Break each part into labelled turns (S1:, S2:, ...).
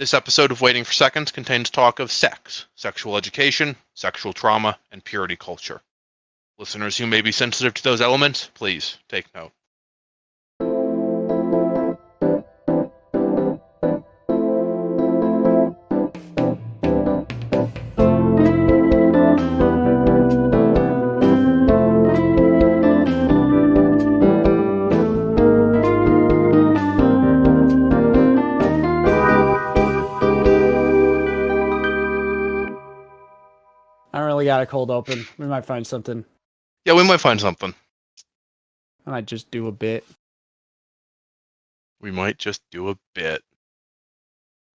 S1: This episode of Waiting for Seconds contains talk of sex, sexual education, sexual trauma, and purity culture. Listeners who may be sensitive to those elements, please take note.
S2: We got a cold open. We might find something.
S1: Yeah, we might find something.
S2: I might just do a bit.
S1: We might just do a bit.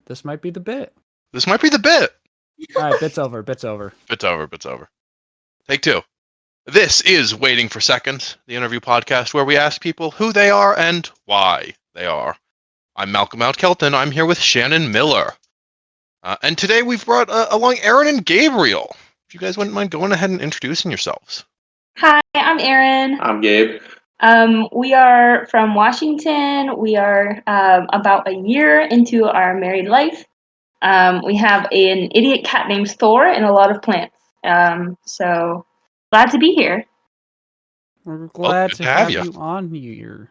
S2: This might be the bit.
S1: This might be the bit.
S2: All right, bit's over.
S1: Bit's over. Take two. This is Waiting for Seconds, the interview podcast where we ask people who they are and why they are. I'm Malcolm Out Kelton. I'm here with Shannon Miller. And today we've brought along Aeryn and Gabriel. If you guys wouldn't mind going ahead and introducing yourselves.
S3: Hi, I'm Aeryn.
S4: I'm Gabe.
S3: We are from Washington. We are about a year into our married life. We have an idiot cat named Thor and a lot of plants. So glad to be here.
S2: We're glad to have you on here.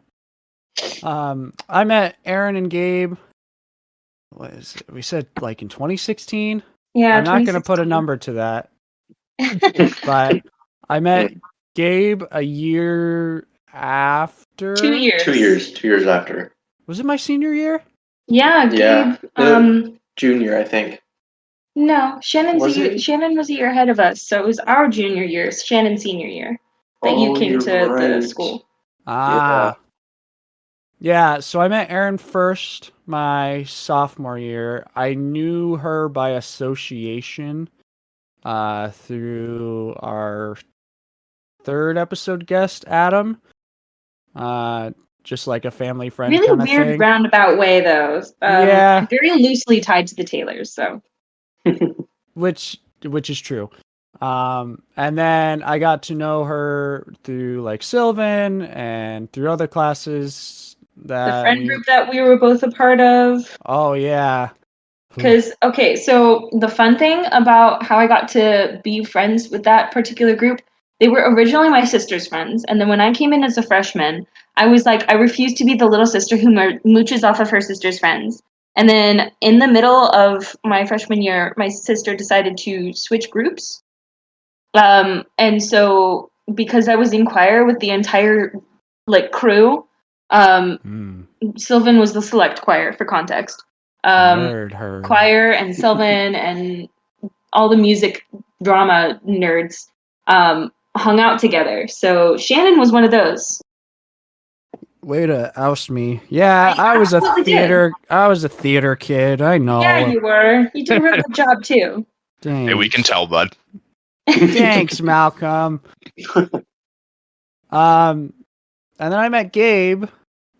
S2: I met Aeryn and Gabe. What is it? We said like in 2016.
S3: Yeah,
S2: I'm not going to put a number to that. But I met Gabe a year after.
S3: 2 years.
S4: 2 years. 2 years after.
S2: Was it my senior year?
S3: Yeah, Gabe.
S4: Yeah. Junior, I think.
S3: No, Shannon was a year ahead of us, so it was our junior year, Shannon's senior year, that you came to the school.
S2: Yeah, so I met Aeryn first my sophomore year. I knew her by association through our third episode guest, Adam. Just like a family friend
S3: really
S2: kind of
S3: weird
S2: thing.
S3: Roundabout way, though.
S2: Yeah.
S3: Very loosely tied to the Taylors, so.
S2: Which is true. And then I got to know her through like Sylvan and through other classes that
S3: the friend group that we were both a part of.
S2: Oh yeah.
S3: Because so the fun thing about how I got to be friends with that particular group, they were originally my sister's friends, and then when I came in as a freshman, I was like, I refused to be the little sister who mooches off of her sister's friends. And then in the middle of my freshman year, my sister decided to switch groups. And so because I was in choir with the entire crew, Sylvan was the select choir for context. Choir and Sylvan and all the music drama nerds hung out together. So Shannon was one of those.
S2: Way to oust me. Yeah, I was a theater kid. I know.
S3: Yeah, you were. You did a really good job too.
S2: Thanks.
S1: Hey, we can tell, bud.
S2: Thanks, Malcolm. And then I met Gabe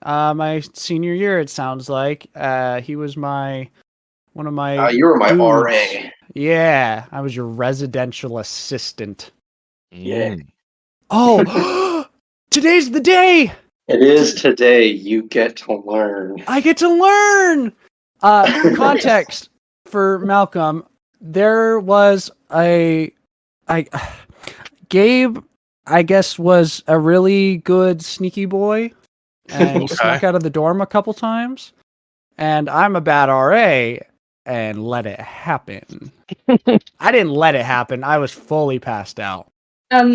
S2: my senior year, it sounds like. He was one of my
S4: you were my
S2: dudes.
S4: RA.
S2: Yeah, I was your residential assistant.
S4: Yeah.
S2: Oh, today's the day!
S4: It is today. You get to learn.
S2: I get to learn! For context, for Malcolm, there was Gabe, I guess, was a really good sneaky boy, and he snuck out of the dorm a couple times, and I'm a bad RA, and let it happen. I didn't let it happen. I was fully passed out.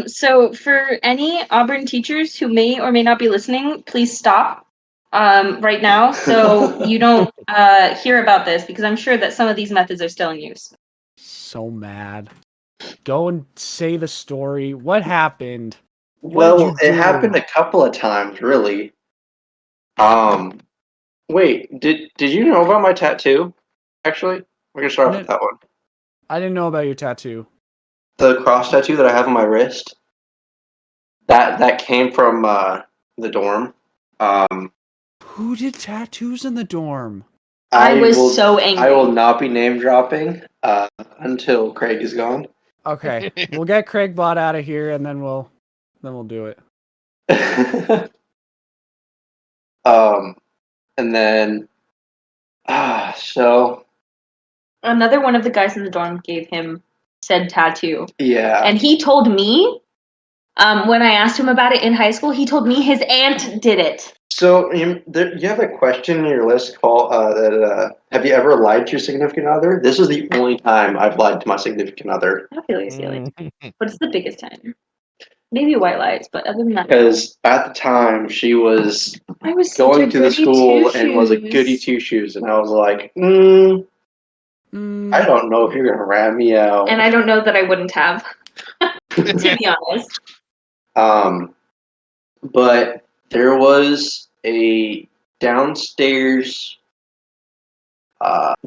S3: So for any Auburn teachers who may or may not be listening, please stop right now so you don't hear about this, because I'm sure that some of these methods are still in use.
S2: So mad. Go and say the story. What happened?
S4: Well, it happened a couple of times, really. Wait, did you know about my tattoo? Actually, we're gonna start off with that one.
S2: I didn't know about your tattoo.
S4: The cross tattoo that I have on my wrist. That came from the dorm.
S2: Who did tattoos in the dorm?
S3: I was so angry.
S4: I will not be name dropping until Craig is gone.
S2: Okay, we'll get Craig bought out of here, and then we'll do it.
S4: And then, so
S3: Another one of the guys in the dorm gave him said tattoo.
S4: Yeah.
S3: And he told me, when I asked him about it in high school, he told me his aunt did it.
S4: So you have a question in your list called have you ever lied to your significant other? This is the only time I've lied to my significant other.
S3: I feel like it's but it's the biggest time. Maybe white lies, but other than that,
S4: Because at the time she was
S3: I was
S4: going to the school and was a goody two shoes, and I was like, I don't know if you're gonna rat me out.
S3: And I don't know that I wouldn't have, to be honest.
S4: But there was a downstairs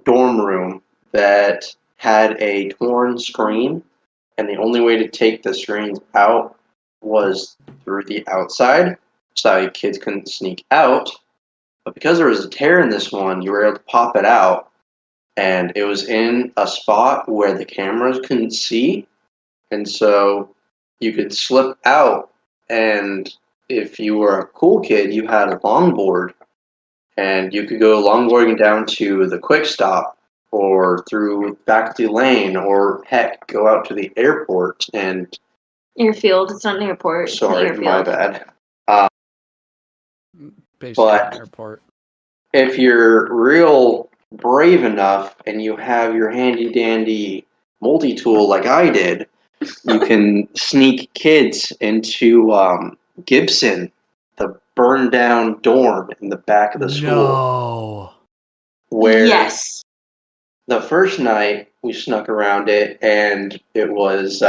S4: dorm room that had a torn screen, and the only way to take the screens out was through the outside, so kids couldn't sneak out. But because there was a tear in this one, you were able to pop it out, and it was in a spot where the cameras couldn't see, and so you could slip out, and if you were a cool kid, you had a longboard, and you could go longboarding down to the quick stop or through Faculty Lane, or heck, go out to the airport and
S3: Airfield. It's not an airport.
S4: sorry,
S3: it's an
S4: my
S3: airfield.
S4: bad.
S2: Basically,
S4: But
S2: an airport.
S4: If you're real brave enough and you have your handy dandy multi-tool like I did, you can sneak kids into Gibson, the burned down dorm in the back of the school.
S2: No.
S4: Where
S3: Yes.
S4: the first night we snuck around it, and it was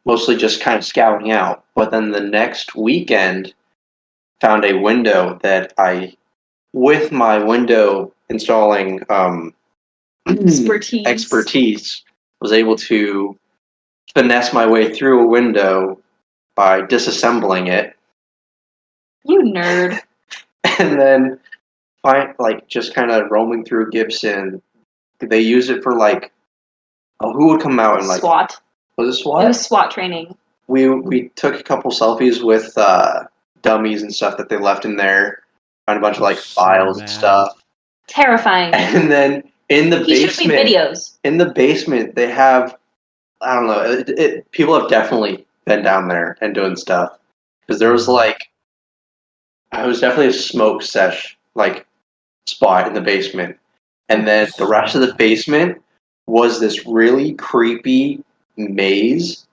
S4: mostly just kind of scouting out. But then the next weekend, found a window that I, with my window installing expertise, was able to finesse my way through a window by disassembling it.
S3: You nerd.
S4: And then just kind of roaming through Gibson. They use it for who would come out and
S3: SWAT.
S4: Was it SWAT?
S3: It was SWAT training.
S4: We took a couple selfies with dummies and stuff that they left in there. Found a bunch of files and stuff.
S3: Terrifying.
S4: And then in the basement,
S3: videos.
S4: In the basement, they have, I don't know. People have definitely been down there and doing stuff, because there was it was definitely a smoke sesh spot in the basement, and then the rest of the basement was this really creepy maze.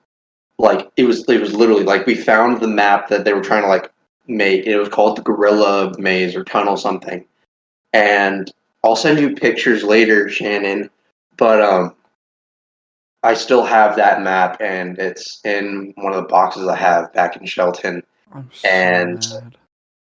S4: It was literally we found the map that they were trying to make. It was called the Gorilla Maze or Tunnel something, and I'll send you pictures later, Shannon. But I still have that map, and it's in one of the boxes I have back in Shelton. And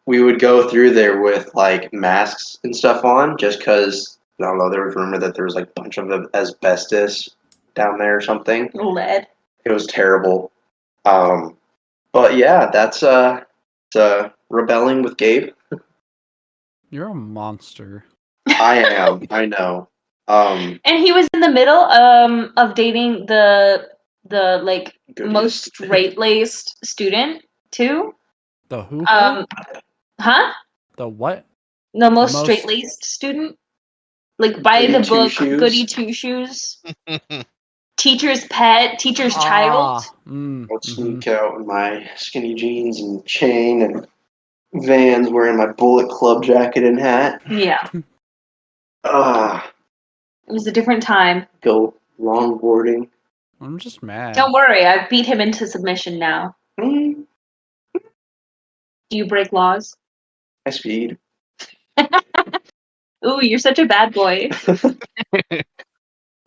S4: we would go through there with masks and stuff on, just because I don't know. There was rumor that there was a bunch of asbestos down there or something.
S3: Lead.
S4: It was terrible. But yeah, that's rebelling with Gabe.
S2: You're a monster.
S4: I am. I know.
S3: And he was in the middle of dating the most straight-laced student too.
S2: The who?
S3: Huh?
S2: The what?
S3: The most straight-laced student. By the book, goody two shoes. Teacher's pet, teacher's child.
S4: I'll sneak out in my skinny jeans and chain and Vans, wearing my Bullet Club jacket and hat.
S3: Yeah. It was a different time.
S4: Go longboarding.
S2: I'm just mad.
S3: Don't worry, I've beat him into submission now. Do you break laws?
S4: I speed.
S3: Ooh, you're such a bad boy.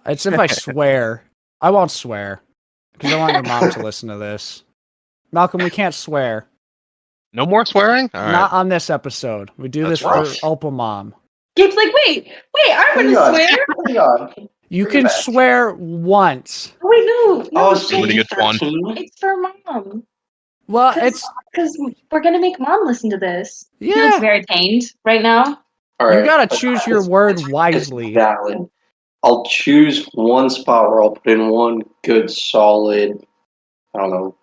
S2: It's if I swear. I won't swear, because I want your mom to listen to this. Malcolm, we can't swear.
S1: No more swearing? All
S2: Not on this episode. We do
S1: That's
S2: this
S1: rough.
S2: for Opal Mom.
S3: Gabe's wait, I'm gonna swear.
S4: Hang on.
S2: You can swear once.
S3: Oh, wait, no.
S1: Somebody gets one.
S3: It's for Mom.
S2: Well,
S3: because we're gonna make Mom listen to this.
S2: Yeah.
S3: He looks very pained right now.
S4: All right,
S2: you gotta choose your word wisely.
S4: It's valid. I'll choose one spot where I'll put in one good solid, I don't know,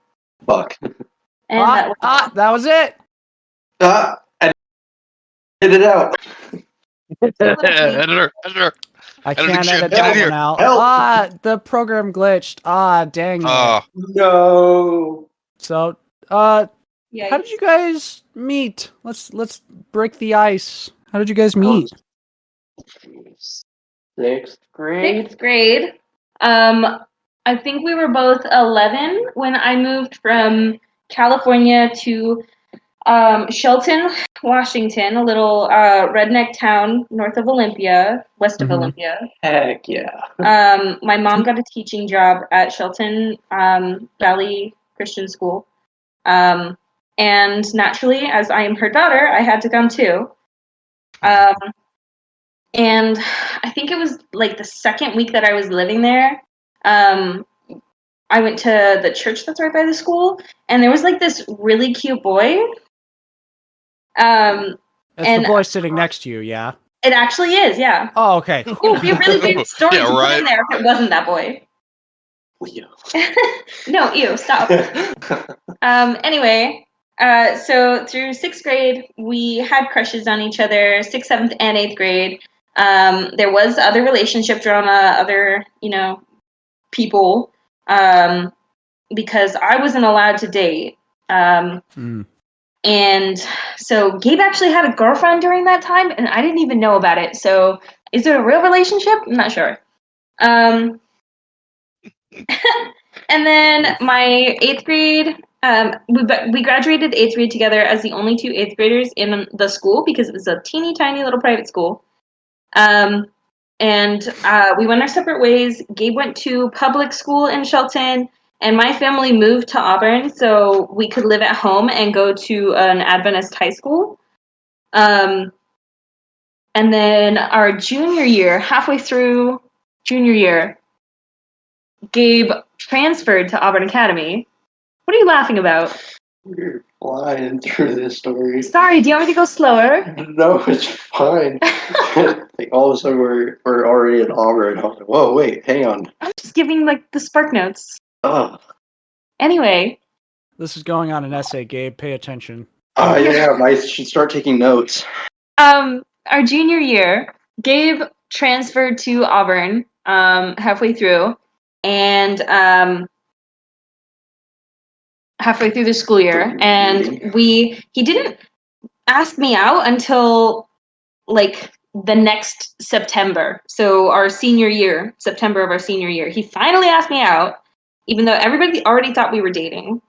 S4: buck.
S3: And
S2: that was it.
S4: I hit it out.
S1: Editor.
S2: I
S1: Editing
S2: can't
S1: shit,
S2: edit
S1: get in
S2: that
S1: here.
S2: one out.
S4: Help.
S2: The program glitched. Dang it.
S4: No.
S2: So,
S3: Yeah.
S2: how did you guys meet? Let's break the ice. How did you guys meet?
S4: Sixth grade.
S3: Sixth grade. I think we were both 11 when I moved from California to Shelton, Washington, a little redneck town north of Olympia, west of
S2: Mhm.
S3: Olympia.
S4: Heck yeah.
S3: My mom got a teaching job at Shelton Valley Christian School. And naturally, as I am her daughter, I had to come too. And I think it was like the second week that I was living there. I went to the church that's right by the school, and there was like this really cute boy.
S2: It's
S3: And
S2: the boy sitting next to you, yeah?
S3: it actually is, yeah.
S2: Oh, okay.
S3: It would be a really weird story
S1: Yeah,
S3: to put
S1: right.
S3: in there if it wasn't that boy. No, ew, stop. Anyway, so through sixth grade, we had crushes on each other. Sixth, seventh, and eighth grade. There was other relationship drama, other people, because I wasn't allowed to date. And so Gabe actually had a girlfriend during that time, and I didn't even know about it. So is it a real relationship? I'm not sure. And then my eighth grade, we graduated eighth grade together as the only two eighth graders in the school because it was a teeny tiny little private school. And we went our separate ways. Gabe went to public school in Shelton, and my family moved to Auburn so we could live at home and go to an Adventist high school. And then our junior year, halfway through junior year, Gabe transferred to Auburn Academy. What are you laughing about?
S4: You're flying through this story.
S3: Sorry, do you want me to go slower?
S4: No, it's fine. Like all of a sudden we're already in Auburn. I was like, whoa, wait, hang on.
S3: I'm just giving like the spark notes.
S4: Oh.
S3: Anyway.
S2: This is going on an essay, Gabe. Pay attention.
S4: Oh yeah, I should start taking notes.
S3: Our junior year, Gabe transferred to Auburn halfway through, and halfway through the school year, and he didn't ask me out until like the next September. So our senior year, September of our senior year, he finally asked me out, even though everybody already thought we were dating.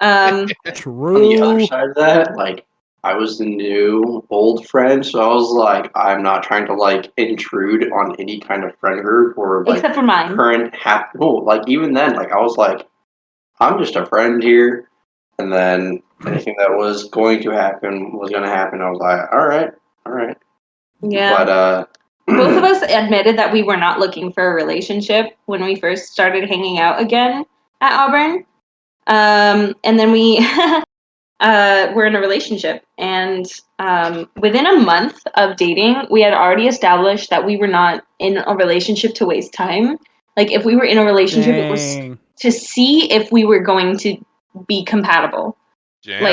S2: True.
S4: On the other side of that, like I was the new old friend, so I was like, I'm not trying to like intrude on any kind of friend group or like
S3: Except for mine.
S4: current like even then, like I was like, I'm just a friend here, and then anything that was going to happen was going to happen. I was like, all right.
S3: Yeah.
S4: But
S3: both of us admitted that we were not looking for a relationship when we first started hanging out again at Auburn. And then we were in a relationship. And within a month of dating, we had already established that we were not in a relationship to waste time. Like, if we were in a relationship, it was to see if we were going to be compatible.
S1: Damn.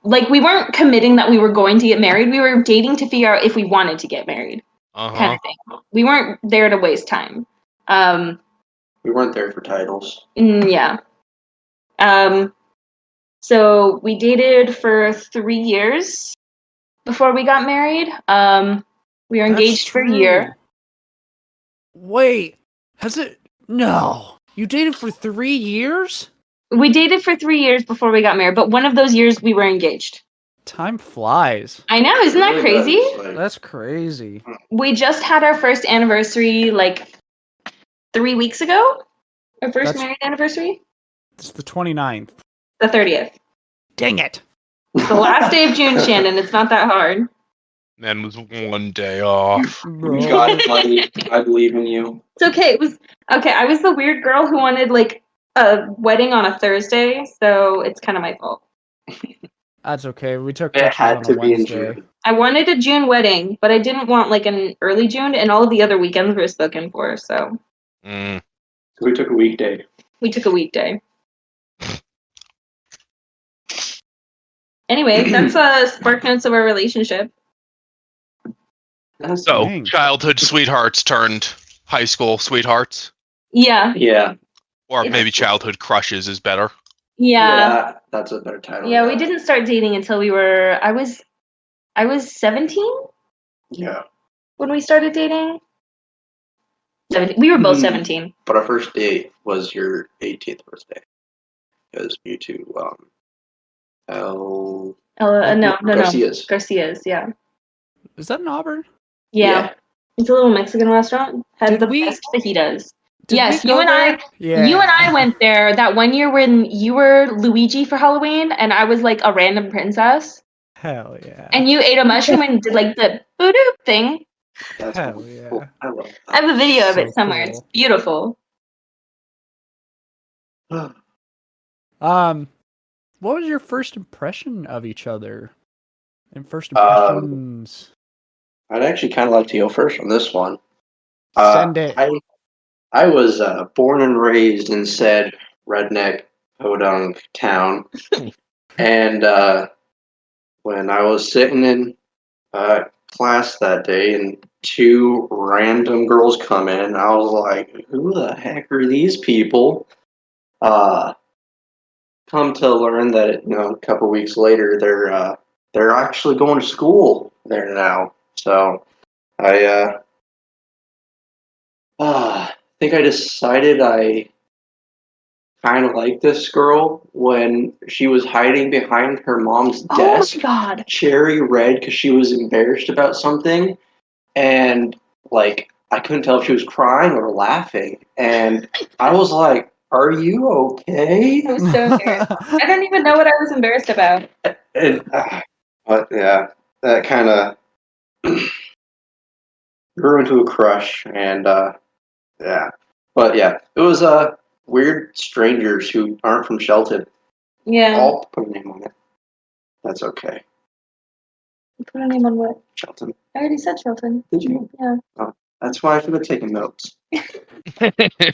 S3: Like, we weren't committing that we were going to get married. We were dating to figure out if we wanted to get married, kind of thing. We weren't there to waste time.
S4: We weren't there for titles.
S3: Yeah. So we dated for 3 years before we got married. We were engaged for a year.
S2: Wait, has it? No. You dated for 3 years?
S3: We dated for 3 years before we got married, but one of those years we were engaged.
S2: Time flies.
S3: I know, isn't that crazy?
S2: That's crazy.
S3: We just had our first anniversary like 3 weeks ago. Our first married anniversary.
S2: It's the 29th.
S3: The 30th.
S2: Dang it.
S3: The last day of June, Shannon. It's not that hard.
S1: Man was one day off.
S4: You got it, buddy. I believe in you.
S3: It's okay. It was okay. I was the weird girl who wanted like a wedding on a Thursday, so it's kind of my fault.
S2: That's okay. We took
S4: It
S2: pictures
S4: had
S2: on
S4: to
S2: a
S4: be in
S2: Wednesday.
S4: June.
S3: I wanted a June wedding, but I didn't want like an early June, and all of the other weekends were spoken for, so
S1: Mm.
S4: So we took a weekday.
S3: we took a weekday. Anyway, that's spark notes of our relationship.
S1: So,
S2: Dang.
S1: childhood sweethearts turned high school sweethearts,
S3: Yeah.
S4: Yeah.
S1: or
S3: It's-
S1: maybe childhood crushes is better.
S3: Yeah.
S4: That's a better title.
S3: Yeah, we didn't start dating until I was 17
S4: Yeah.
S3: when we started dating. 17. We were both
S4: Mm.
S3: 17.
S4: But our first date was your 18th birthday. Because you two,
S3: No.
S4: Garcia's.
S3: Garcia's, yeah.
S2: Is that in Auburn?
S3: Yeah. It's a little Mexican restaurant. Had
S2: Did
S3: the
S2: we-
S3: best fajitas.
S2: Did
S3: Yes,
S2: we
S3: you
S2: go
S3: and
S2: there? Yeah.
S3: You and I went there that one year when you were Luigi for Halloween and I was like a random princess.
S2: Hell yeah.
S3: And you ate a mushroom and did like the boo-doo thing.
S4: That's
S2: Hell
S4: cool.
S2: yeah.
S4: Cool. I love
S3: I have a video of
S2: So
S3: it somewhere. It's
S2: cool.
S3: beautiful.
S4: that.
S2: What was your first impression of each other? And first
S4: Um,
S2: impressions.
S4: I'd actually kind of like to go first on this one.
S2: Send it.
S4: I was born and raised in said redneck podunk town, and when I was sitting in class that day, and two random girls come in, I was like, "Who the heck are these people?" Come to learn that a couple weeks later, they're actually going to school there now. So I think I decided I kind of like this girl when she was hiding behind her mom's desk,
S3: Oh God.
S4: cherry red, because she was embarrassed about something, and like I couldn't tell if she was crying or laughing, and I was like, "Are you okay?"
S3: I was so embarrassed. I don't even know what I was embarrassed about.
S4: And, but yeah, that kind of grew into a crush, and yeah, but yeah, it was weird strangers who aren't from Shelton.
S3: Yeah.
S4: I'll put a name on it. That's okay.
S3: Put a name on what?
S4: Shelton.
S3: I already said Shelton.
S4: Did you?
S3: Yeah.
S4: Oh, that's why I should have taken notes.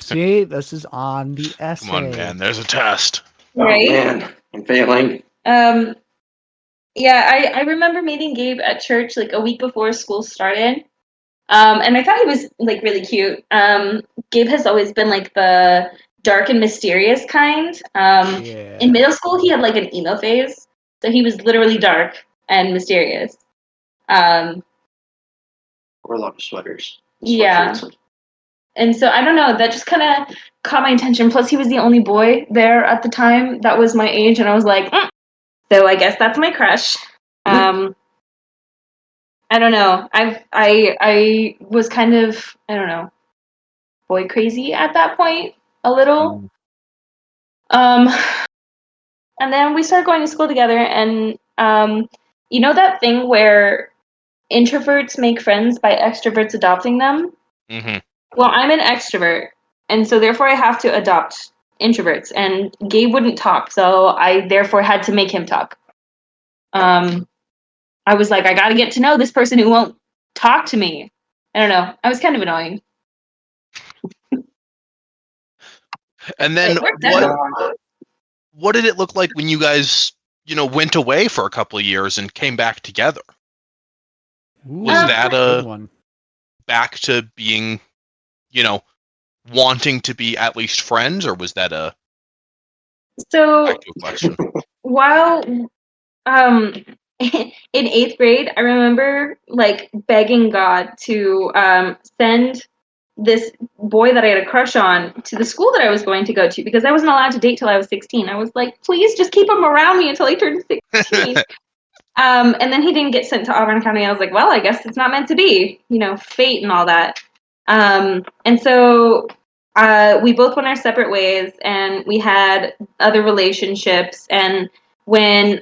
S2: See, this is on the essay.
S1: Come on, man. There's a test.
S3: Right?
S4: Oh man, I'm failing.
S3: Yeah, I remember meeting Gabe at church like a week before school started. And I thought he was like really cute. Gabe has always been like the dark and mysterious kind.
S2: Yeah.
S3: In middle school, he had like an emo phase, so he was literally dark and mysterious.
S4: Or a lot of sweaters.
S3: Yeah.
S4: Sweatshirts.
S3: And so I don't know, that just kind of caught my attention. Plus, he was the only boy there at the time that was my age, and I was like, so I guess that's my crush. I don't know. I was kind of, I don't know, boy crazy at that point a little. And then we started going to school together, and you know that thing where introverts make friends by extroverts adopting them?
S1: Mm-hmm.
S3: Well, I'm an extrovert, and so therefore I have to adopt introverts, and Gabe wouldn't talk, so I therefore had to make him talk. I was like, I gotta get to know this person who won't talk to me. I don't know. I was kind of annoying.
S1: And then
S3: It worked out.
S1: what did it look like when you guys, went away for a couple of years and came back together?
S2: Ooh,
S1: Was that
S2: good
S1: a
S2: one?
S1: back to being, wanting to be at least friends, or was that a
S3: So
S1: back to a question?
S3: while in 8th grade, I remember like begging God to send this boy that I had a crush on to the school that I was going to go to because I wasn't allowed to date till I was 16. I was like, please just keep him around me until I turn 16. And then he didn't get sent to Auburn County. I was like, well, I guess it's not meant to be, fate and all that. And so we both went our separate ways, and we had other relationships. And when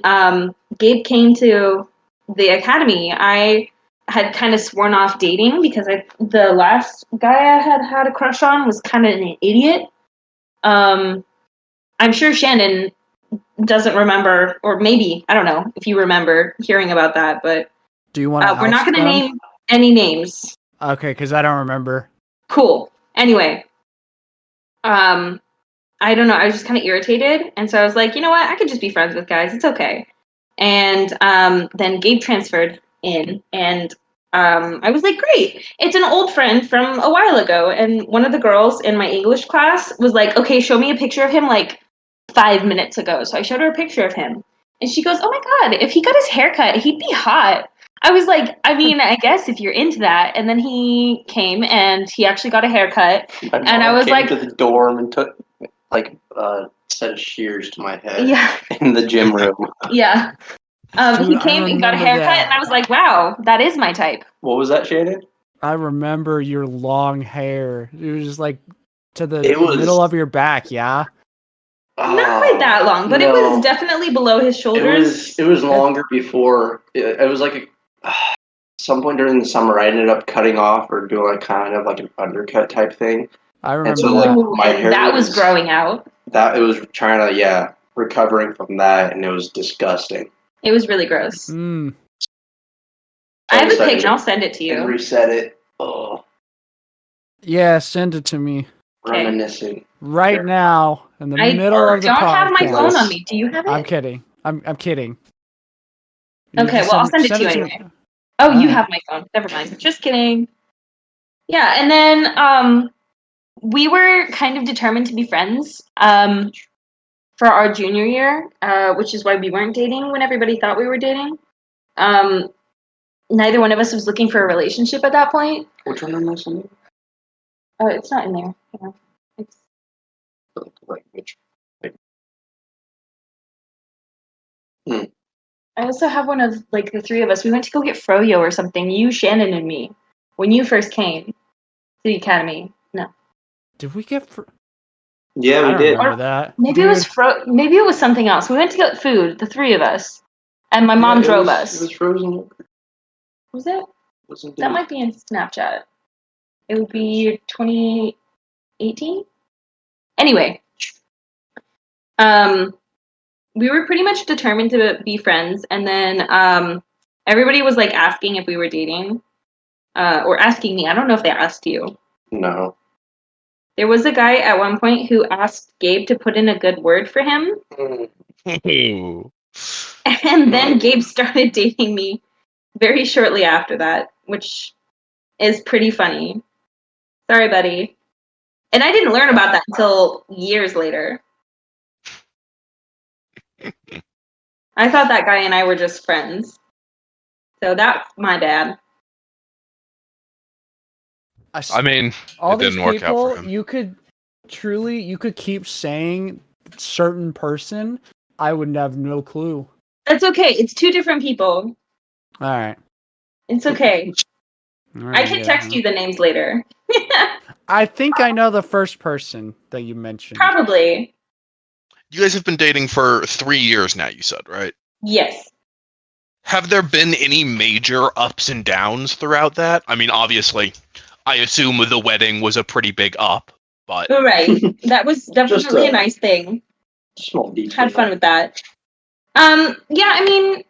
S3: Gabe came to the academy, I had kind of sworn off dating because the last guy I had a crush on was kind of an idiot. I'm sure Shannon doesn't remember, or maybe, I don't know if you remember hearing about that, but
S2: Do you want to
S3: we're not going to name any names.
S2: Okay, because I don't remember.
S3: Cool. Anyway, I don't know. I was just kind of irritated, and so I was like, you know what? I could just be friends with guys. It's okay. And then Gabe transferred in, and I was like, great. It's an old friend from a while ago. And one of the girls in my English class was like, okay, show me a picture of him like 5 minutes ago. So I showed her a picture of him. And she goes, oh my God, if he got his hair cut, he'd be hot. I was like, I mean, I guess if you're into that. And then he came and he actually got a haircut.
S4: My
S3: And I
S4: mom
S3: was
S4: came
S3: like,
S4: to the dorm and took like a set of shears to my head
S3: yeah,
S4: in the gym room.
S3: yeah.
S2: Dude,
S3: He
S2: I
S3: came and got a
S2: remember
S3: haircut, and I
S2: that.
S3: was like, wow, that is my type.
S4: What was that, Shannon?
S2: I remember your long hair. It was just like to the
S4: It was-
S2: middle of your back, yeah?
S3: Not quite that long, but it
S4: no.
S3: was definitely below his shoulders.
S4: It was longer before. It was like some point during the summer. I ended up cutting off or doing like kind of like an undercut type thing.
S2: I remember
S4: so, like,
S2: that.
S3: Ooh,
S4: my
S3: and
S4: hair
S3: that was
S4: was-
S3: growing out.
S4: That it was trying to recovering from that, and it was disgusting.
S3: It was really gross.
S2: Mm.
S3: I have a
S4: decided
S3: pic, and I'll send it to
S4: And
S3: you.
S4: reset it. Oh,
S2: Yeah, send it to me.
S3: Okay.
S4: reminiscing.
S2: Right
S4: Sure.
S2: now, in the
S3: I
S2: middle of the
S3: don't
S2: podcast.
S3: have my phone on me. Do you have it?
S2: I'm kidding. I'm kidding. You
S3: Okay,
S2: just
S3: well, I'll send it to you
S2: me.
S3: anyway. Oh, you
S2: Alright.
S3: have my phone. Never mind. Just kidding. Yeah, and then we were kind of determined to be friends for our junior year, which is why we weren't dating when everybody thought we were dating. Neither one of us was looking for a relationship at that point.
S4: Which one am I sending?
S3: Oh, it's not in there. Yeah. It's
S4: Like which?
S3: I also have one of like the three of us. We went to go get froyo or something. You, Shannon, and me when you first came to the academy. No,
S2: Did we get?
S4: Yeah,
S2: I
S4: we
S2: don't
S4: did.
S2: remember that.
S3: maybe it was maybe it was something else. We went to get food, the three of us, and my mom drove us.
S4: It was frozen.
S3: Was it?
S4: Wasn't
S3: That
S4: it?
S3: might be in Snapchat. It would be 2018. Anyway, we were pretty much determined to be friends, and then everybody was like asking if we were dating, or asking me. I don't know if they asked you.
S4: No.
S3: There was a guy at one point who asked Gabe to put in a good word for him, and then Gabe started dating me very shortly after that, which is pretty funny. Sorry, buddy. And I didn't learn about that until years later. I thought that guy and I were just friends. So that's my bad.
S1: I mean,
S2: all
S1: it
S2: these
S1: didn't work out for
S2: people,
S1: him.
S2: you could keep saying certain person. I would have no clue.
S3: That's okay. It's two different people.
S2: All right.
S3: It's okay.
S2: All
S3: I
S2: right,
S3: can
S2: yeah,
S3: text you the names later.
S2: I think I know the first person that you mentioned.
S3: Probably.
S1: You guys have been dating for 3 years now, you said, right?
S3: Yes.
S1: Have there been any major ups and downs throughout that? I mean, obviously, I assume the wedding was a pretty big up, but
S3: Right. That was definitely
S4: a-
S3: a nice thing.
S4: Small detail.
S3: Had fun with that. Yeah, I mean,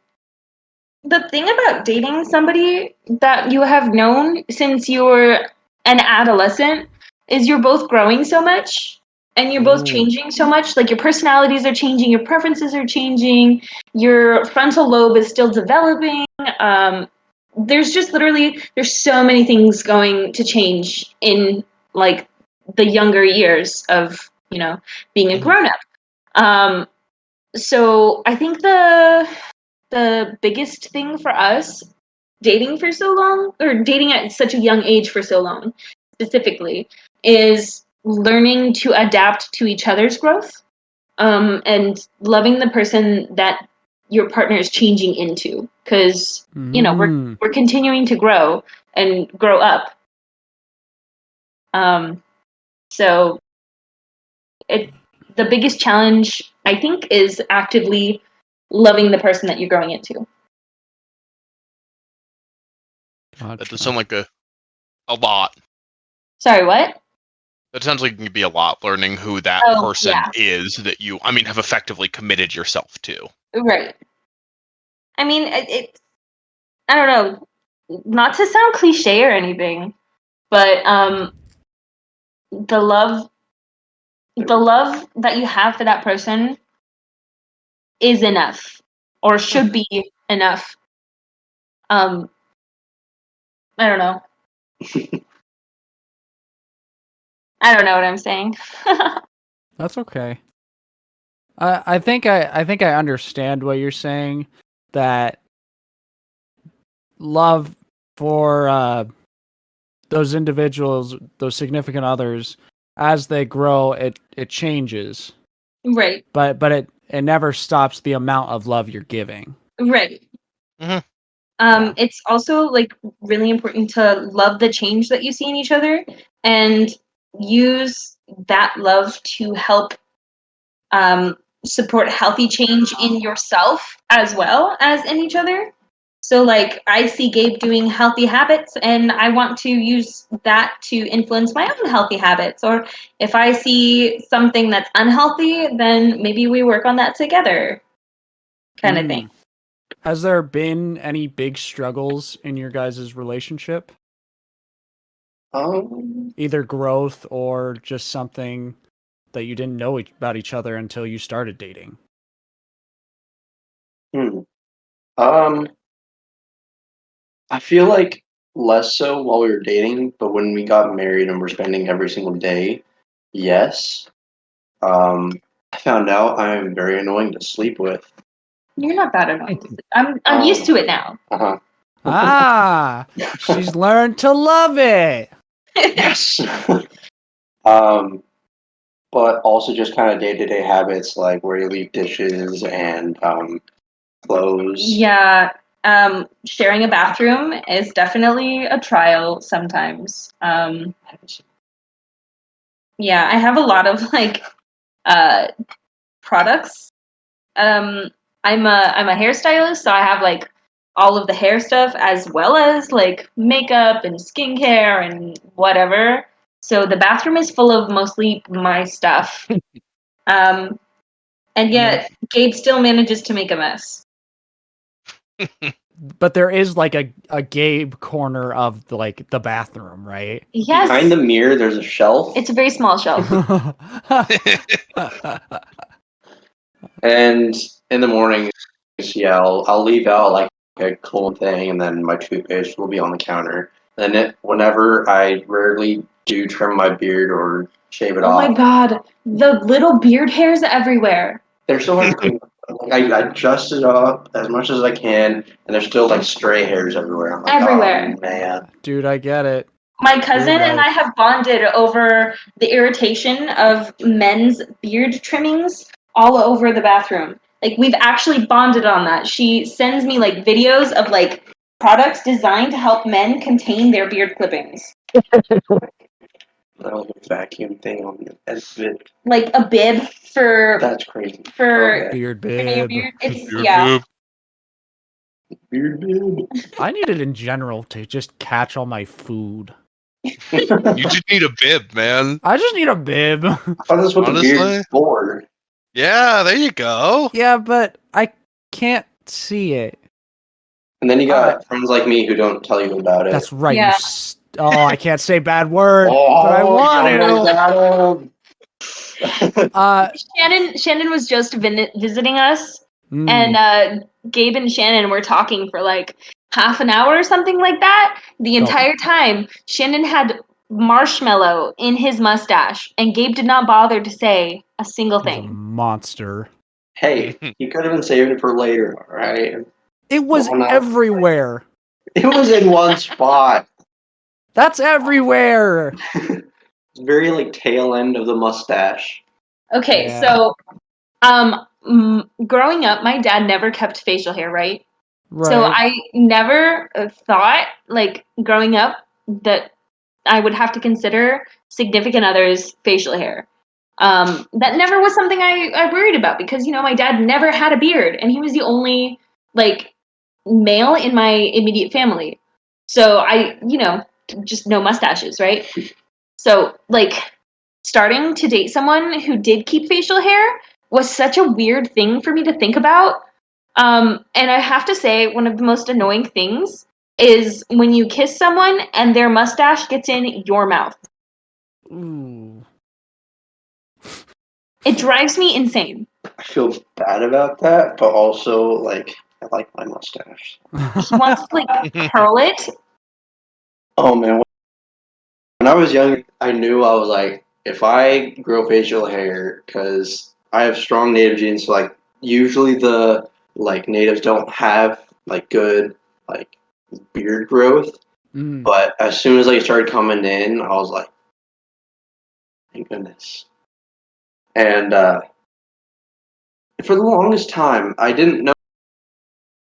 S3: the thing about dating somebody that you have known since you were an adolescent is you're both growing so much and you're both
S2: Ooh.
S3: changing so much. Like your personalities are changing, your preferences are changing, your frontal lobe is still developing. There's just literally there's so many things going to change in like the younger years of being a grown up. So I think the biggest thing for us dating for so long or dating at such a young age for so long specifically is learning to adapt to each other's growth, and loving the person that your partner is changing into, because we're continuing to grow and grow up. So the biggest challenge I think is actively loving the person that you're growing into.
S1: that
S2: Gotcha.
S1: does sound like a lot.
S3: Sorry, what?
S1: That sounds like it can be a lot learning who that person is that you, I mean, have effectively committed yourself to.
S3: Right. I mean, I don't know, not to sound cliche or anything, but the love that you have for that person is enough or should be enough. I don't know. I don't know what I'm saying.
S2: That's okay. I think I understand what you're saying. That love for those individuals, those significant others, as they grow, it changes.
S3: Right.
S2: But it never stops the amount of love you're giving.
S3: Right.
S1: Mhm.
S2: Yeah.
S3: It's also like really important to love the change that you see in each other and use that love to help support healthy change in yourself as well as in each other. So like I see Gabe doing healthy habits and I want to use that to influence my own healthy habits. Or if I see something that's unhealthy, then maybe we work on that together. Kind of thing.
S2: Has there been any big struggles in your guys' relationship? Either growth or just something that you didn't know about each other until you started dating?
S4: I feel like less so while we were dating, but when we got married and we're spending every single day, yes. I found out I am very annoying to sleep with.
S3: You're not that annoying. I'm used to it now.
S4: Uh-huh.
S2: Ah, she's learned to love it.
S4: Yes. um, but also just kind of day-to-day habits like where you leave dishes and clothes.
S3: Yeah. Sharing a bathroom is definitely a trial sometimes. Yeah, I have a lot of like products. I'm a hairstylist, so I have like all of the hair stuff as well as like makeup and skincare and whatever. So the bathroom is full of mostly my stuff. And yet Gabe still manages to make a mess.
S2: But there is like a Gabe corner of the bathroom, right?
S3: Yes.
S4: Behind the mirror, there's a shelf.
S3: It's a very small shelf.
S4: And in the morning, yeah, I'll leave out like a cold thing, and then my toothpaste will be on the counter. Then whenever I rarely do trim my beard or shave it
S3: Oh
S4: off,
S3: my god, the little beard hairs everywhere.
S4: they're still hard to clean up. Like, I adjust it up as much as I can, and there's still like stray hairs everywhere. I'm like,
S3: Everywhere.
S4: oh man.
S2: Dude, I get it.
S3: My cousin
S2: Beard
S3: and I
S2: life.
S3: have bonded over the irritation of men's beard trimmings all over the bathroom. Like we've actually bonded on that. She sends me like videos of like products designed to help men contain their beard clippings.
S4: Like a vacuum thing on the end.
S3: Like a bib for
S4: That's crazy.
S3: for
S2: Beard
S3: trimming your
S2: bib.
S3: beard. It's
S1: Beard
S3: yeah.
S1: boob.
S4: Beard bib.
S2: I need it in general to just catch all my food.
S1: You just need a bib, man.
S2: I just need a bib.
S4: I thought that's what the
S1: Honestly?
S4: beard's for.
S1: Yeah, there you go.
S2: Yeah, but I can't see it.
S4: And then you got friends like me who don't tell you about it.
S2: That's right.
S3: Yeah.
S2: Oh, I can't say bad word,
S4: Oh,
S2: but I want to.
S3: Shannon was just visiting us,
S2: Mm.
S3: and Gabe and Shannon were talking for like half an hour or something like that. The entire time, Shannon had marshmallow in his mustache, and Gabe did not bother to say a single
S2: He's a
S3: thing.
S2: monster.
S4: Hey, you could have been saving it for later, alright?
S2: It was everywhere.
S4: It was in one spot.
S2: That's everywhere.
S4: It's very like tail end of the mustache.
S3: Okay,
S2: Yeah.
S3: so growing up, my dad never kept facial hair, right?
S2: Right.
S3: So I never thought, like, growing up, that I would have to consider significant others' facial hair. That never was something I worried about because, you know, my dad never had a beard and he was the only, like, male in my immediate family. So I, you know, just no mustaches, right? So, like, starting to date someone who did keep facial hair was such a weird thing for me to think about. And I have to say, one of the most annoying things is when you kiss someone and their mustache gets in your mouth.
S2: Ooh.
S3: It drives me insane.
S4: I feel bad about that, but also like I like my mustache.
S3: He wants to like curl it
S4: Oh man, when I was young, I knew I was like, if I grow facial hair, because I have strong native genes, so like usually the like natives don't have like good like beard growth.
S2: Mm.
S4: But as soon as I started coming in, I was like, thank goodness. And for the longest time, I didn't know,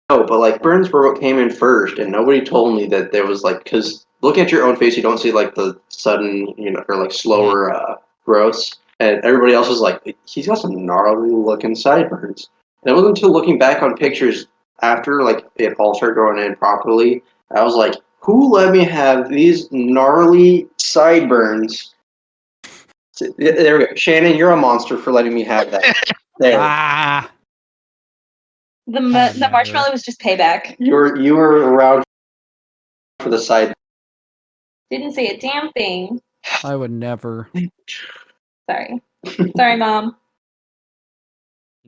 S4: but like burns were what came in first, and nobody told me that there was like, because looking at your own face, you don't see like the sudden, or like slower growths. And everybody else was like, he's got some gnarly looking sideburns. And it wasn't until looking back on pictures after like it all started growing in properly, I was like, who let me have these gnarly sideburns? There we go. Shannon, you're a monster for letting me have that. There.
S2: Ah.
S3: The
S2: never.
S3: marshmallow was just payback.
S4: You were around for the side.
S3: Didn't say a damn thing.
S2: I would never.
S3: Sorry. Sorry, Mom.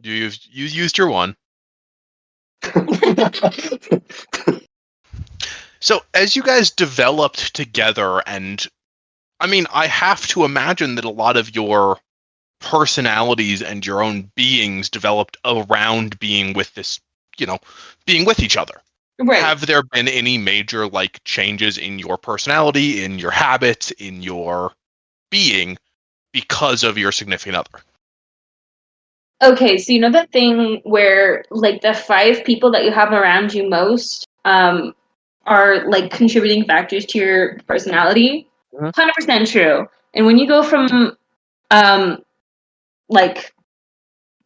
S1: You used your one. So as you guys developed together, and I mean, I have to imagine that a lot of your personalities and your own beings developed around being with this, being with each other.
S3: Right.
S1: Have there been any major like changes in your personality, in your habits, in your being because of your significant other?
S3: Okay, so you know that thing where like the 5 people that you have around you most are like contributing factors to your personality? 100% true. And when you go from like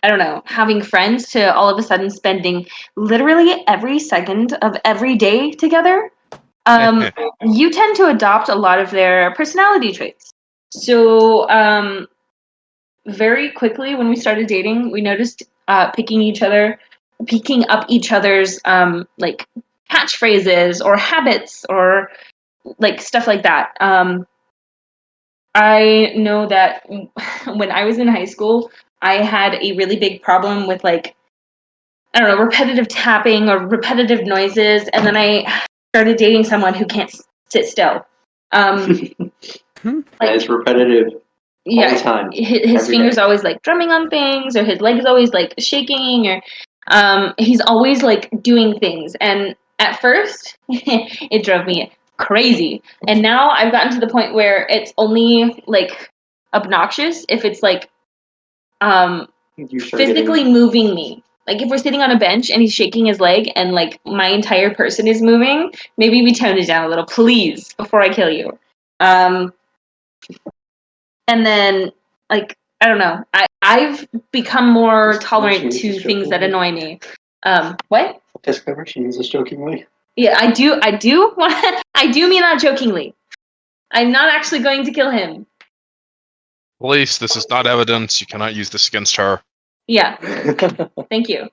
S3: I don't know, having friends to all of a sudden spending literally every second of every day together, you tend to adopt a lot of their personality traits. So very quickly when we started dating, we noticed picking up each other's like catchphrases or habits or like stuff like that. I know that when I was in high school, I had a really big problem with like I don't know, repetitive tapping or repetitive noises, and then I started dating someone who can't sit still. Like,
S4: it's repetitive all the time.
S3: His fingers always like drumming on things, or his legs always like shaking, or he's always like doing things. And at first, it drove me crazy. And now I've gotten to the point where it's only like obnoxious if it's like physically moving me. Like if we're sitting on a bench and he's shaking his leg and like my entire person is moving, maybe we tone it down a little, please, before I kill you. And then like I don't know, I've become more tolerant to things that annoy me. What?
S4: Discover she uses jokingly.
S3: Yeah, I do I do mean that jokingly. I'm not actually going to kill him.
S1: Police, this is not evidence. You cannot use this against her.
S3: Yeah. Thank you.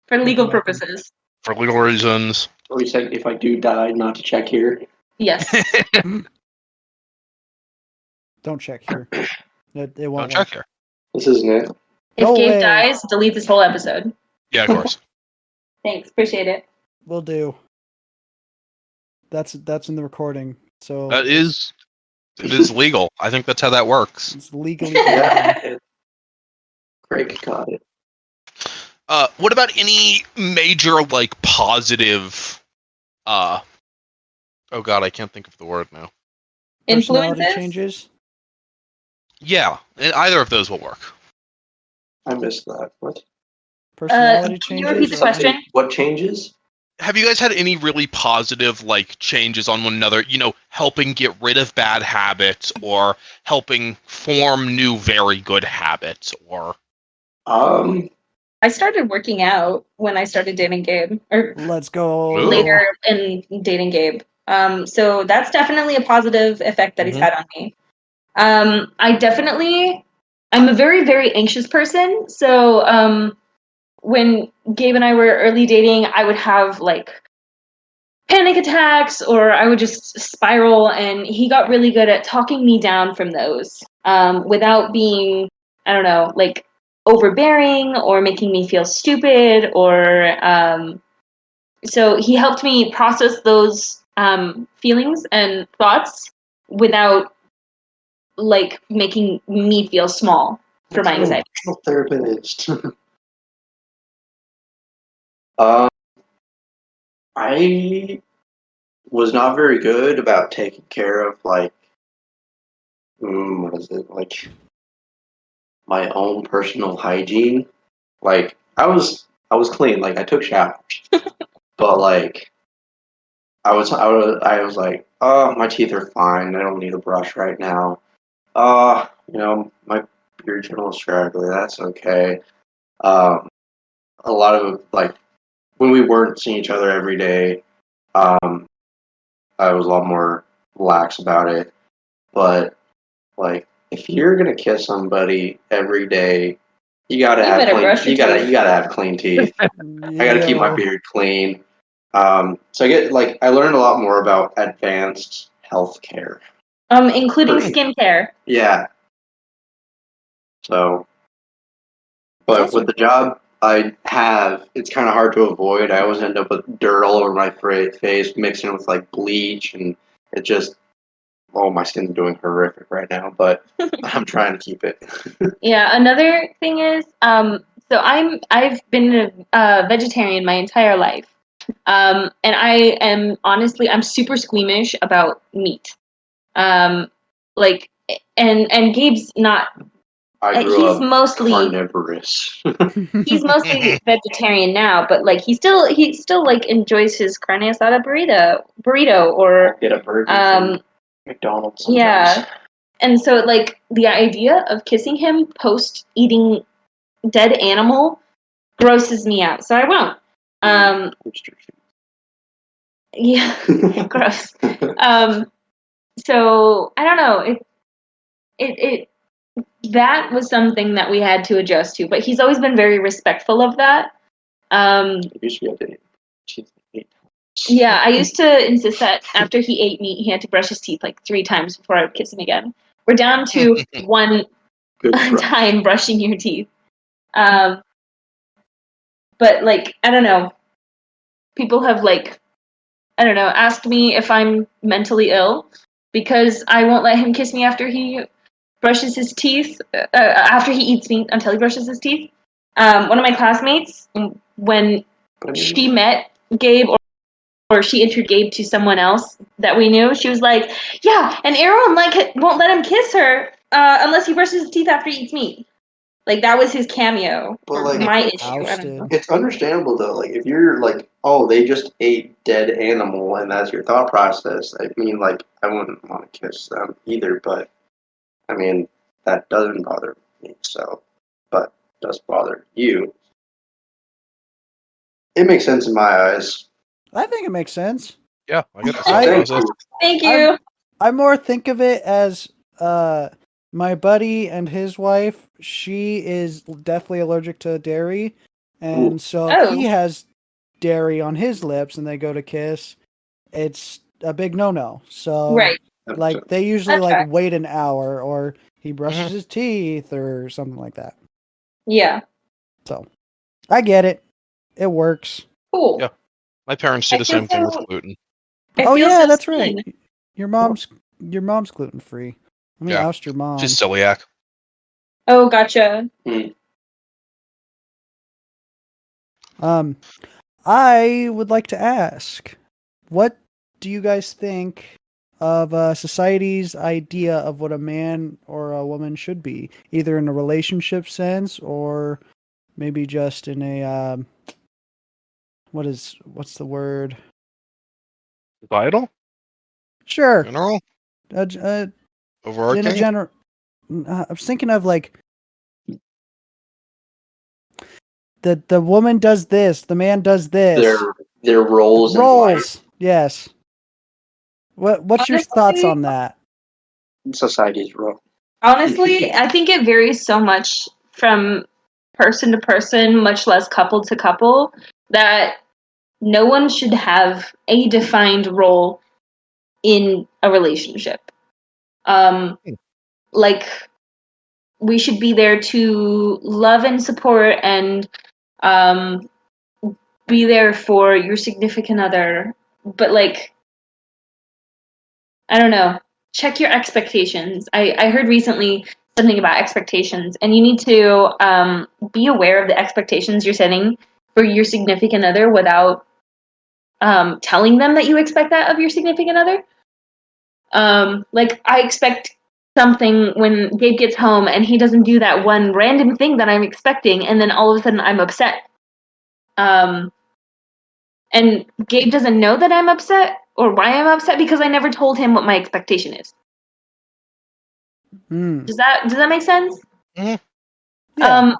S3: For legal purposes.
S1: For legal reasons.
S4: Or you said if I do die, not to check here.
S3: Yes.
S2: Don't check here. It won't
S1: Don't check
S2: work.
S1: here.
S4: This isn't it.
S3: If
S2: No
S3: Gabe
S2: way.
S3: dies, delete this whole episode.
S1: Yeah, of course.
S3: Thanks. Appreciate it.
S2: Will do. That's in the recording. So
S1: It is legal. I think that's how that works.
S2: it's legally.
S4: Yeah. Craig got it.
S1: What about any major like positive oh god, I can't think of the word now.
S2: Personality
S3: Influences?
S2: changes.
S1: Yeah, either of those will work.
S4: I missed that. What?
S2: Personality
S3: Can you
S2: changes.
S3: repeat the question?
S4: What changes?
S1: Have you guys had any really positive like changes on one another, helping get rid of bad habits or helping form new very good habits or
S3: I started working out when I started dating Gabe, or
S2: Let's go.
S3: later in dating Gabe. So that's definitely a positive effect that he's had on me. I'm a very, very anxious person. So when Gabe and I were early dating, I would have like panic attacks or I would just spiral, and he got really good at talking me down from those without being, I don't know, like overbearing or making me feel stupid or so he helped me process those feelings and thoughts without like making me feel small for my anxiety.
S4: Therapist. I was not very good about taking care of like what is it, like my own personal hygiene. Like I was clean, like I took showers, but like I was like, oh, my teeth are fine. I don't need a brush right now. My beard's a little straggly. That's okay. Um, a lot of like when we weren't seeing each other every day, I was a lot more lax about it. But like, if you're gonna kiss somebody every day, you gotta have
S3: better
S4: clean.
S3: brush your teeth.
S4: You gotta have clean teeth. I gotta keep my beard clean. So I learned a lot more about advanced healthcare.
S3: Including skincare.
S4: Yeah. So, but with the job I have, it's kind of hard to avoid. I always end up with dirt all over my face, mixing with like bleach, and it just, oh, my skin's doing horrific right now. But I'm trying to keep it.
S3: Yeah. Another thing is, so I've been a vegetarian my entire life, and I am honestly I'm super squeamish about meat. Like, and Gabe's not.
S4: I grew
S3: He's
S4: up
S3: mostly
S4: carnivorous.
S3: he's mostly vegetarian now, but like he still like enjoys his carne asada burrito or
S4: Get a burger
S3: um
S4: from McDonald's sometimes.
S3: yeah. And so like the idea of kissing him post eating dead animal grosses me out. So I won't. Yeah, gross. So I don't know. It that was something that we had to adjust to, but he's always been very respectful of that. Yeah, I used to insist that after he ate meat, he had to brush his teeth like 3 times before I would kiss him again. We're down to one time brushing your teeth. But like, I don't know. People have like, I don't know, asked me if I'm mentally ill because I won't let him kiss me after he brushes his teeth, after he eats meat until he brushes his teeth. One of my classmates, when she met Gabe or she introduced Gabe to someone else that we knew, she was like, yeah, and Aaron won't let him kiss her unless he brushes his teeth after he eats meat. Like, that was his cameo.
S4: But like,
S3: My issue. I don't know.
S4: it's understandable though. Like, if you're like, oh, they just ate dead animal, and that's your thought process. I mean, like, I wouldn't want to kiss them either. But I mean, that doesn't bother me. So, but it does bother you. It makes sense in my eyes.
S2: I think it makes sense.
S1: Yeah, I get the
S3: Thank you.
S2: I more think of it as my buddy and his wife. She is definitely allergic to dairy, and so if he has dairy on his lips and they go to kiss, it's a big no-no. So
S3: Right.
S2: like they usually
S3: That's
S2: like
S3: fair.
S2: wait an hour, or he brushes his teeth or something like that.
S3: Yeah.
S2: So I get it. It works.
S3: Cool.
S1: Yeah. My parents do the same thing with gluten.
S2: Oh yeah, that's right. Your mom's gluten free. Let me oust your mom.
S1: She's celiac.
S3: Oh, gotcha.
S2: I would like to ask, what do you guys think of society's idea of what a man or a woman should be, either in a relationship sense or maybe just in a what's the word?
S1: Vital?
S2: Sure.
S1: General? Overarching?
S2: In a general, I was thinking of like the woman does this, the man does this.
S4: Their roles.
S2: Roles. Yes. What's your thoughts on that?
S4: Society's role.
S3: Honestly, I think it varies so much from person to person, much less couple to couple, that no one should have a defined role in a relationship. Like, we should be there to love and support and be there for your significant other, but like I don't know. Check your expectations. I heard recently something about expectations, and you need to be aware of the expectations you're setting for your significant other without telling them that you expect that of your significant other. Like I expect something when Gabe gets home and he doesn't do that one random thing that I'm expecting, and then all of a sudden I'm upset. And Gabe doesn't know that I'm upset or why I'm upset because I never told him what my expectation is. Does that make sense?
S1: Mm-hmm.
S2: Yeah.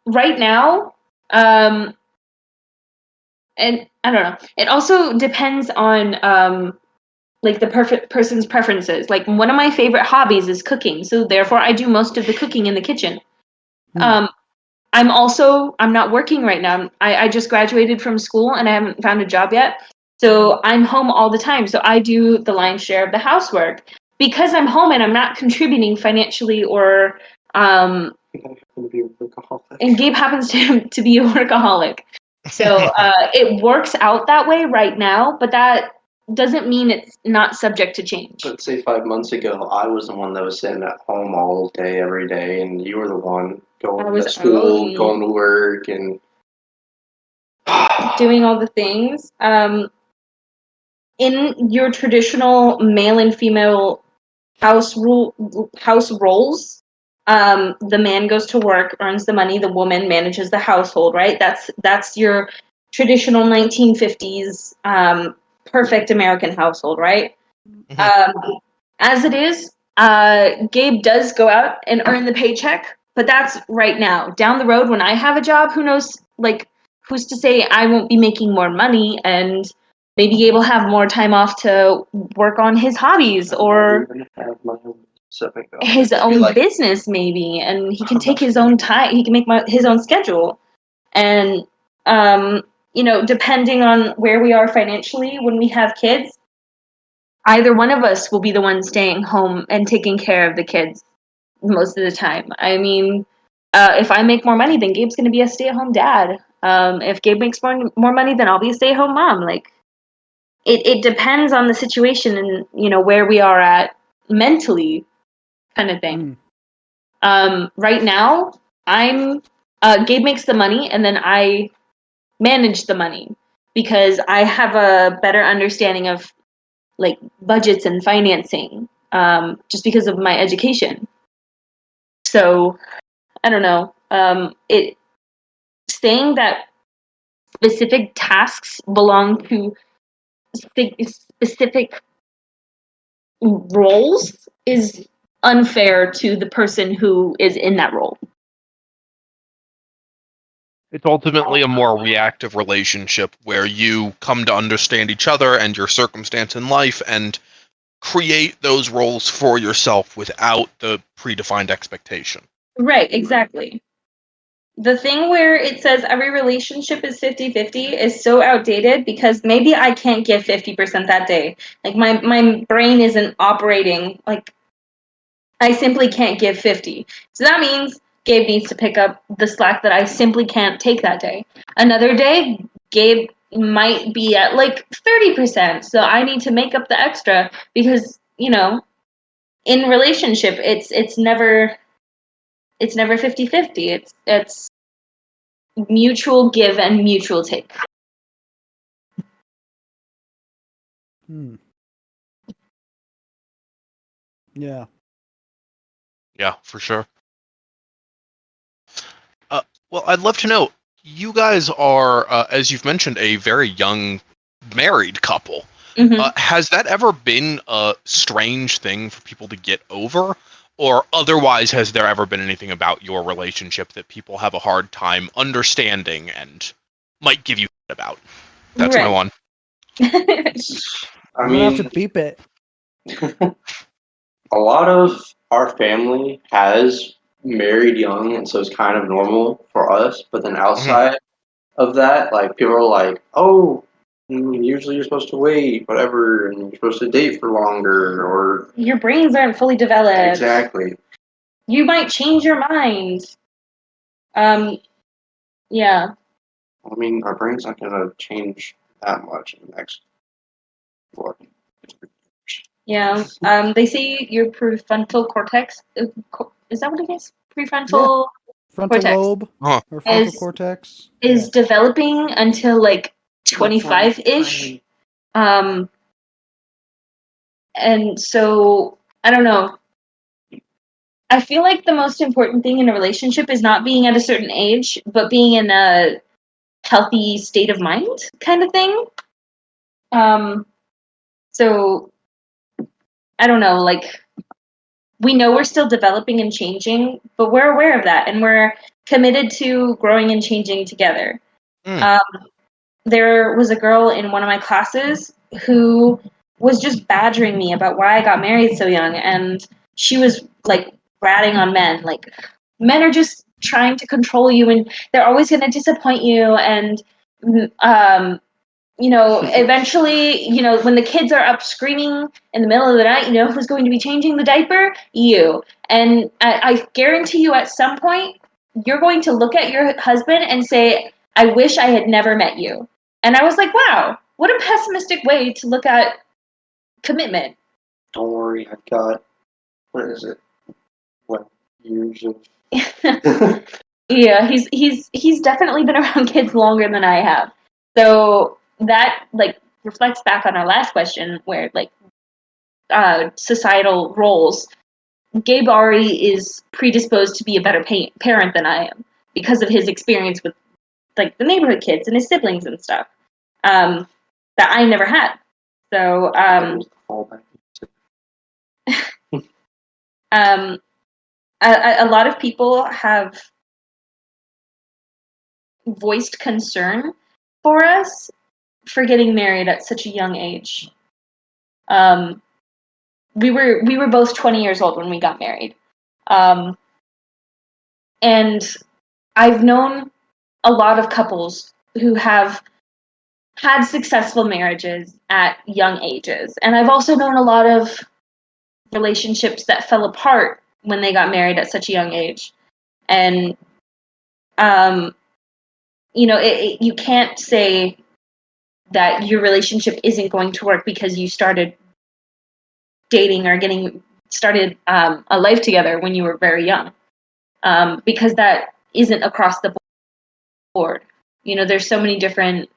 S3: Right now, and I don't know. It also depends on like the perfect person's preferences. Like one of my favorite hobbies is cooking, so therefore I do most of the cooking in the kitchen. I'm not working right now. I just graduated from school and I haven't found a job yet. So I'm home all the time. So I do the lion's share of the housework. Because I'm home and I'm not contributing financially or and Gabe happens to be a workaholic. So it works out that way right now, but that doesn't mean it's not subject to change.
S4: Let's say 5 months ago, I was the one that was sitting at home all day, every day, and you were the one going to school, going to work, and
S3: doing all the things. In your traditional male and female house roles, the man goes to work, earns the money, the woman manages the household, right? That's your traditional 1950s perfect American household, right? As it is, Gabe does go out and earn the paycheck, but that's right now. Down the road, when I have a job, who knows? Like, who's to say I won't be making more money and maybe Gabe will have more time off to work on his hobbies or his own business, maybe, and he can take his own time. He can make his own schedule, and depending on where we are financially when we have kids, either one of us will be the one staying home and taking care of the kids most of the time. I mean, if I make more money, then Gabe's going to be a stay-at-home dad. If Gabe makes more money, then I'll be a stay-at-home mom. Like, it depends on the situation and where we are at mentally, kind of thing. Right now, Gabe makes the money, and then I manage the money because I have a better understanding of like budgets and financing, just because of my education. So I don't know. It saying that specific tasks belong to specific roles is unfair to the person who is in that role.
S1: It's ultimately a more reactive relationship where you come to understand each other and your circumstance in life and create those roles for yourself without the predefined expectation.
S3: Right, exactly. The thing where it says every relationship is 50-50 is so outdated because maybe I can't give 50% that day. Like my brain isn't operating, like I simply can't give 50. So that means Gabe needs to pick up the slack that I simply can't take that day. Another day, Gabe might be at like 30%. So I need to make up the extra because, in relationship, it's never 50-50. It's mutual give and mutual take.
S2: Yeah.
S1: Yeah, for sure. Well, I'd love to know, you guys are, as you've mentioned, a very young married couple.
S3: Mm-hmm.
S1: Has that ever been a strange thing for people to get over? Or otherwise, has there ever been anything about your relationship that people have a hard time understanding and might give you shit about? That's my one.
S4: I
S2: You have to
S4: mean,
S2: beep it.
S4: a lot of our family has married young, and so it's kind of normal for us. But then outside of that, like people are like, "Oh, usually you're supposed to wait, whatever, and you're supposed to date for longer," or
S3: your brains aren't fully developed.
S4: exactly.
S3: You might change your mind. Yeah.
S4: I mean, our brain's not gonna change that much in the next what
S3: Yeah. They say your prefrontal cortex. Is that what it is? Prefrontal
S2: Frontal
S3: cortex
S2: lobe
S1: Huh.
S2: or frontal
S3: is
S2: cortex.
S3: is developing until like 25-ish. And so I don't know. I feel like the most important thing in a relationship is not being at a certain age, but being in a healthy state of mind kind of thing. So I don't know, like we know we're still developing and changing, but we're aware of that and we're committed to growing and changing together.
S1: Mm.
S3: There was a girl in one of my classes who was just badgering me about why I got married so young, and she was like ratting on men, like men are just trying to control you and they're always going to disappoint you, and eventually, when the kids are up screaming in the middle of the night, who's going to be changing the diaper? You. And I guarantee you at some point, you're going to look at your husband and say, I wish I had never met you. And I was like, wow, what a pessimistic way to look at commitment.
S4: Don't worry, I've got, what is it? What years of...
S3: Yeah, he's definitely been around kids longer than I have. So that reflects back on our last question where societal roles. Gabe Ari is predisposed to be a better parent than I am because of his experience with the neighborhood kids and his siblings and stuff that I never had. So a lot of people have voiced concern for us for getting married at such a young age. We were both 20 years old when we got married. And I've known a lot of couples who have had successful marriages at young ages. And I've also known a lot of relationships that fell apart when they got married at such a young age. And, you can't say that your relationship isn't going to work because you started dating or started a life together when you were very young, because that isn't across the board. There's so many different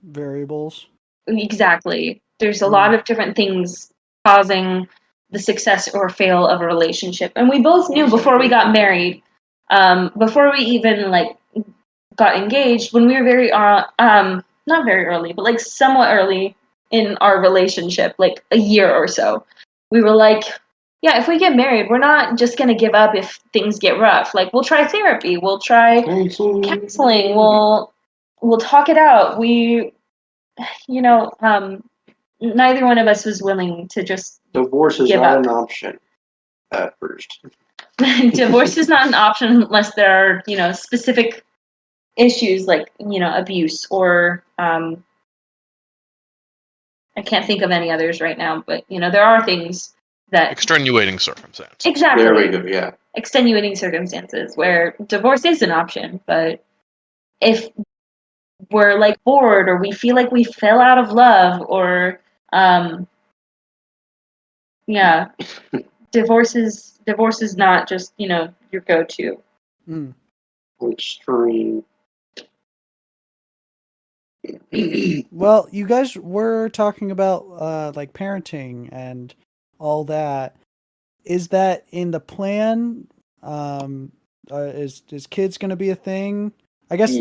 S2: variables.
S3: Exactly. There's a lot of different things causing the success or fail of a relationship, and we both knew before we got married, before we even got engaged, when we were very not very early, but somewhat early in our relationship, a year or so, we were like, yeah, if we get married, we're not just going to give up if things get rough. We'll try therapy, we'll try counseling, we'll talk it out. Neither one of us was willing to just
S4: Divorce is
S3: give
S4: not
S3: up.
S4: an option at first.
S3: Divorce is not an option unless there are, specific issues like, abuse or I can't think of any others right now, but there are things that
S1: Extenuating circumstance.
S3: exactly.
S4: There we go, yeah.
S3: Extenuating circumstances where divorce is an option, but if we're bored or we feel like we fell out of love or yeah, divorce is not just your go-to.
S4: Extreme.
S2: Well, you guys were talking about parenting and all that. Is that in the plan? Is kids going to be a thing? I guess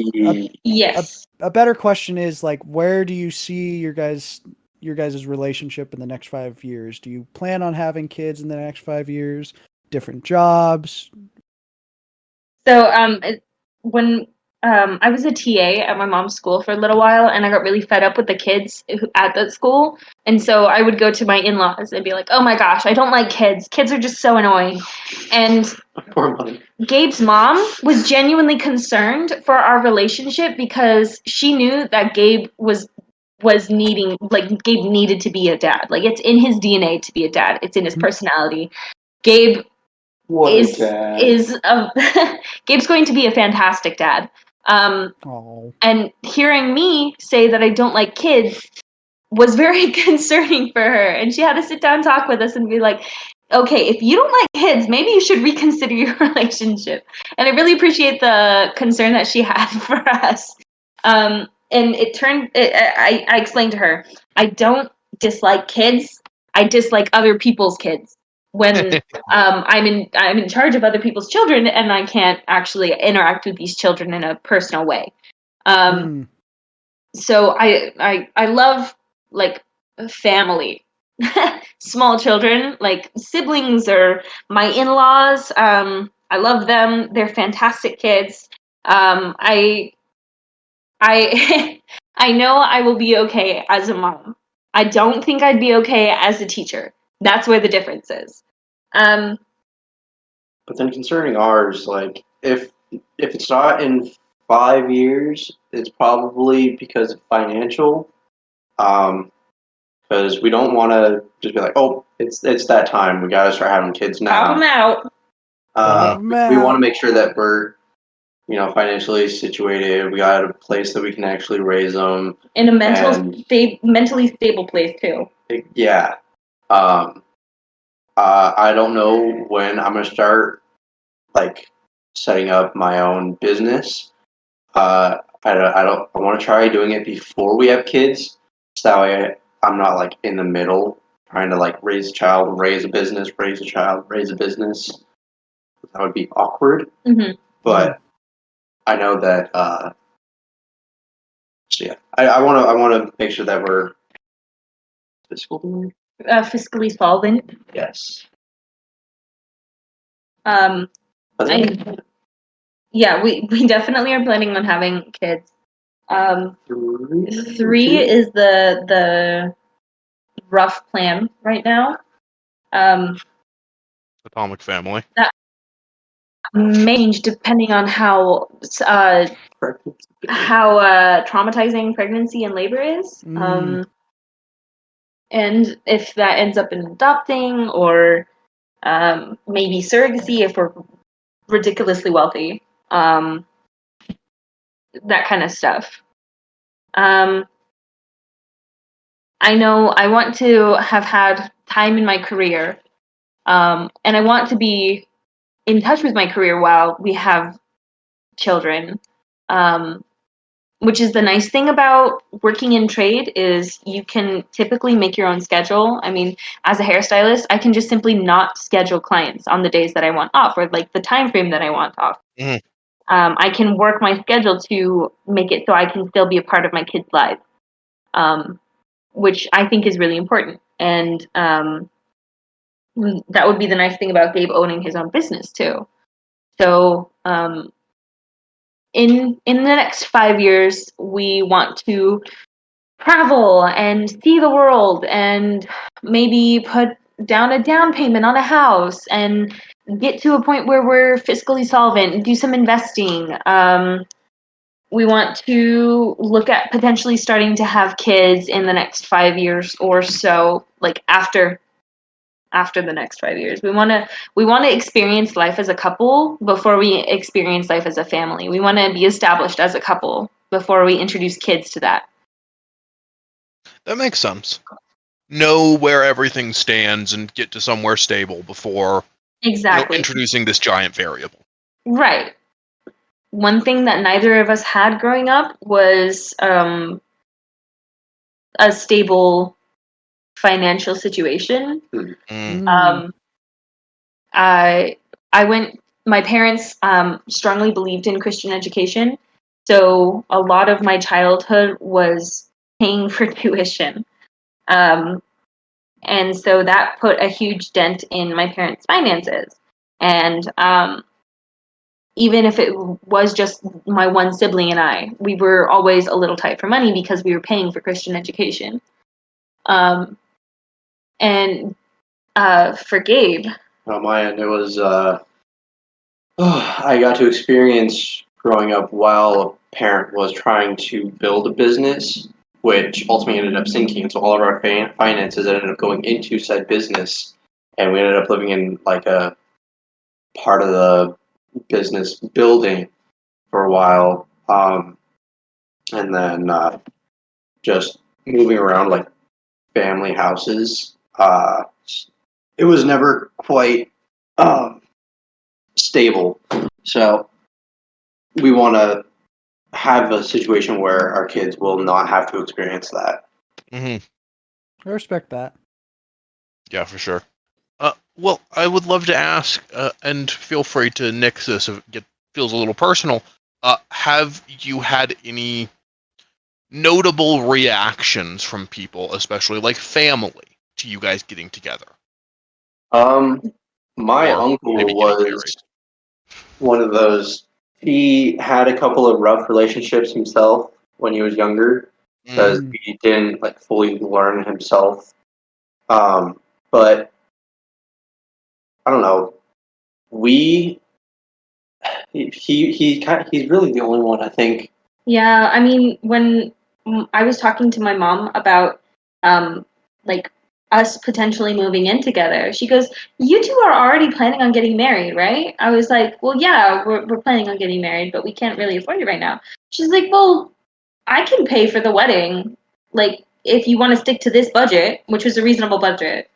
S3: Yes.
S2: a better question is where do you see your guys' relationship in the next 5 years? Do you plan on having kids in the next 5 years? Different jobs?
S3: So when I was a TA at my mom's school for a little while, and I got really fed up with the kids at that school. And so I would go to my in-laws and be like, oh my gosh, I don't like kids. Kids are just so annoying. And Gabe's mom was genuinely concerned for our relationship because she knew that Gabe was needing, Gabe needed to be a dad. It's in his DNA to be a dad. It's in his personality. Gabe is Gabe's going to be a fantastic dad. And hearing me say that I don't like kids was very concerning for her. And she had to sit down and talk with us and be like, okay, if you don't like kids, maybe you should reconsider your relationship. And I really appreciate the concern that she had for us. And I explained to her, I don't dislike kids. I dislike other people's kids. When I'm in charge of other people's children and I can't actually interact with these children in a personal way. So I love like family, small children, like siblings or my in-laws. I love them. They're fantastic kids. I I know I will be okay as a mom. I don't think I'd be okay as a teacher. That's where the difference is.
S4: But then concerning ours, like if it's not in 5 years, it's probably because of financial. Because we don't want to just be like, oh, it's that time. We got to start having kids
S3: Pop them
S4: now.
S3: out.
S4: We want to make sure that we're, financially situated. We got a place that we can actually raise them.
S3: In a mentally stable place too.
S4: Yeah. I don't know when I'm gonna start like setting up my own business. I want to try doing it before we have kids, so that way I'm not like in the middle trying to like raise a child, raise a business, raise a child, raise a business. That would be awkward.
S3: Mm-hmm.
S4: But I know that. So yeah, I want to make sure that we're
S3: fiscally solvent.
S4: Yes.
S3: Yeah, we definitely are planning on having kids. 3 is the rough plan right now.
S1: Atomic family.
S3: That may change depending on how traumatizing pregnancy and labor is. And if that ends up in adopting or maybe surrogacy if we're ridiculously wealthy. That kind of stuff. I know I want to have had time in my career, and I want to be in touch with my career while we have children. Which is the nice thing about working in trade is you can typically make your own schedule. I mean, as a hairstylist, I can just simply not schedule clients on the days that I want off or like the time frame that I want off.
S1: Mm.
S3: I can work my schedule to make it so I can still be a part of my kids' lives, which I think is really important. And that would be the nice thing about Gabe owning his own business too. So in the next 5 years, we want to travel and see the world and maybe put down a down payment on a house and get to a point where we're fiscally solvent and do some investing. We want to look at potentially starting to have kids in the next 5 years or so, like after the next 5 years. We want to experience life as a couple before we experience life as a family. We want to be established as a couple before we introduce kids to that.
S1: That makes sense. Know where everything stands and get to somewhere stable before introducing this giant variable.
S3: Right. One thing that neither of us had growing up was a stable financial situation. My parents strongly believed in Christian education, so a lot of my childhood was paying for tuition. And so that put a huge dent in my parents' finances. And even if it was just my one sibling and I, we were always a little tight for money because we were paying for Christian education. And for Gabe,
S4: on my end, it was I got to experience growing up while a parent was trying to build a business, which ultimately ended up sinking. So all of our finances ended up going into said business, and we ended up living in like a part of the business building for a while, and then just moving around like family houses. It was never quite stable. So we want to have a situation where our kids will not have to experience that.
S1: Hmm.
S2: I respect that.
S1: Yeah, for sure. Well, I would love to ask, and feel free to nix this if it feels a little personal. Have you had any notable reactions from people, especially like family, to you guys getting together?
S4: My
S1: Or
S4: uncle
S1: maybe getting
S4: was
S1: married?
S4: one of those. He had a couple of rough relationships himself when he was younger because
S2: Mm.
S4: he didn't like fully learn himself. But I don't know. We he's really the only one I think.
S3: Yeah, I mean, when I was talking to my mom about like us potentially moving in together, she goes, "You two are already planning on getting married, right?" I was like, "Well, yeah, we're planning on getting married, but we can't really afford it right now." She's like, "Well, I can pay for the wedding. Like, if you want to stick to this budget, which was a reasonable budget."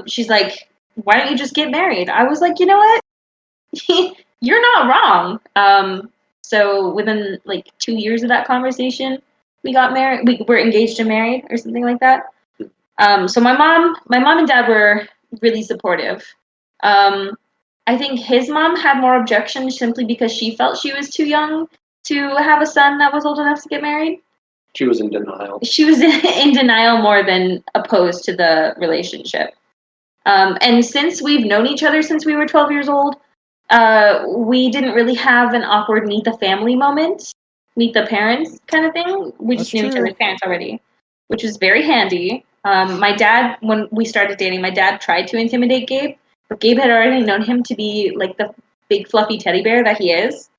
S3: She's like, "Why don't you just get married?" I was like, "You know what? You're not wrong." So within like 2 years of that conversation, we got married. We were engaged and married, or something like that. So my mom and dad were really supportive. Um, I think his mom had more objections simply because she felt she was too young to have a son that was old enough to get married.
S4: She was in denial.
S3: She was in denial more than opposed to the relationship. And since we've known each other since we were 12 years old, we didn't really have an awkward meet the family moment, meet the parents kind of thing. We
S2: That's
S3: just knew each
S2: true.
S3: other's parents already, which was very handy. My dad, when we started dating, my dad tried to intimidate Gabe, but Gabe had already known him to be like the big fluffy teddy bear that he is.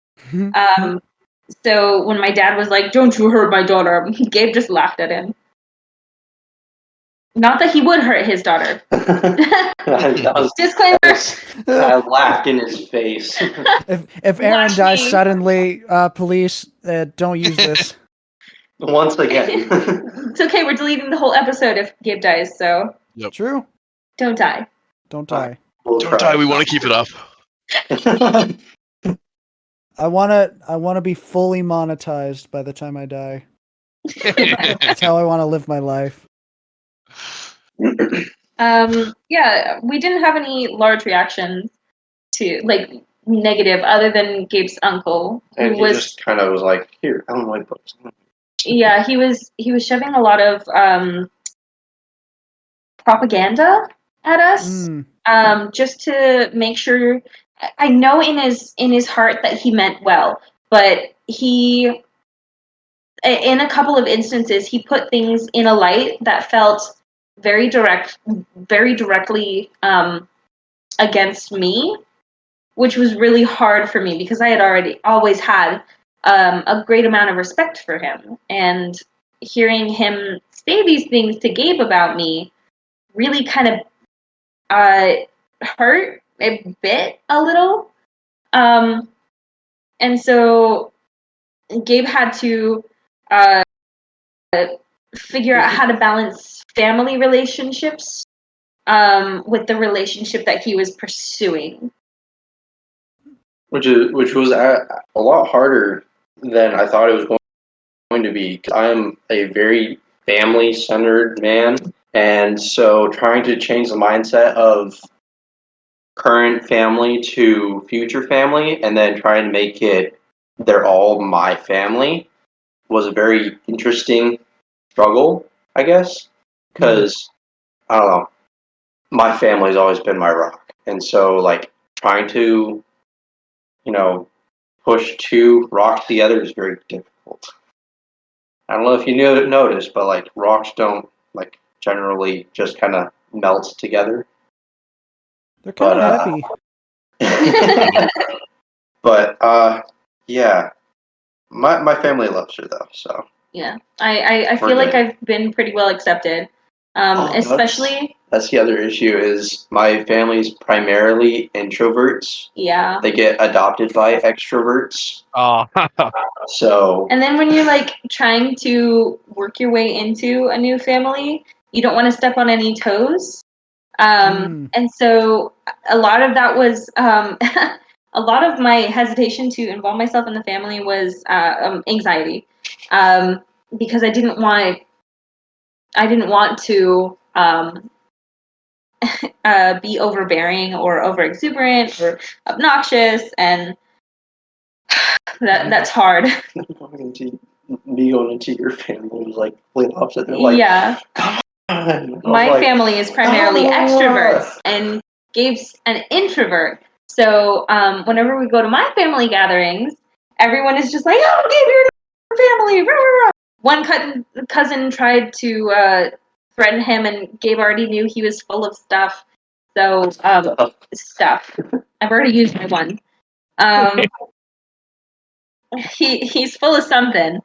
S3: So when my dad was like, "Don't you hurt my daughter," Gabe just laughed at him. Not that he would hurt his daughter. Disclaimer.
S4: I laughed in his face.
S2: If Aeryn
S3: Watch
S2: dies
S3: me.
S2: suddenly, police, don't use this.
S4: Once again.
S3: It's okay, we're deleting the whole episode if Gabe dies, so
S2: True.
S3: don't die.
S2: Don't die.
S4: We'll
S1: Don't die. We want to keep it up.
S4: try.
S2: I wanna be fully monetized by the time I die. That's how I want to live my life.
S3: Yeah, we didn't have any large reactions to like negative other than Gabe's uncle, who
S4: And he
S3: was
S4: just kind of was like, "Here, I don't like books."
S3: yeah, he was shoving a lot of propaganda at us, just to make sure. I know in his heart that he meant well, but he, in a couple of instances, he put things in a light that felt very directly against me, which was really hard for me because I had always had a great amount of respect for him, and hearing him say these things to Gabe about me really kind of hurt a bit, a little. And so Gabe had to figure out how to balance family relationships with the relationship that he was pursuing.
S4: Which was a lot harder than I thought it was going to be. 'Cause I am a very family-centered man, and so trying to change the mindset of current family to future family, and then trying to make it they're all my family was a very interesting struggle, I guess, because I don't know, my family's always been my rock, and so like trying to, push two rocks together is very difficult. I don't know if you noticed, but like rocks don't like generally just kind of melt together.
S2: They're kind
S4: But
S2: of heavy.
S4: but yeah, my family loves her though, so
S3: Yeah, I feel like I've been pretty well accepted, especially.
S4: That's the other issue is my family's primarily introverts.
S3: Yeah.
S4: They get adopted by extroverts.
S1: Oh.
S4: So.
S3: And then when you're like trying to work your way into a new family, you don't want to step on any toes. And so a lot of that was a lot of my hesitation to involve myself in the family was anxiety, because I didn't want to be overbearing or over exuberant or obnoxious, and that's hard.
S4: Me going into your family was like complete opposite. They're like,
S3: yeah.
S4: come on.
S3: My family is primarily extroverts, and Gabe's an introvert. So whenever we go to my family gatherings, everyone is just like, "Oh, Gabe, you're in our family!" Rah, rah, rah. One cousin tried to threaten him, and Gabe already knew he was full of stuff. So stuff. I've already used my one. He's full of something.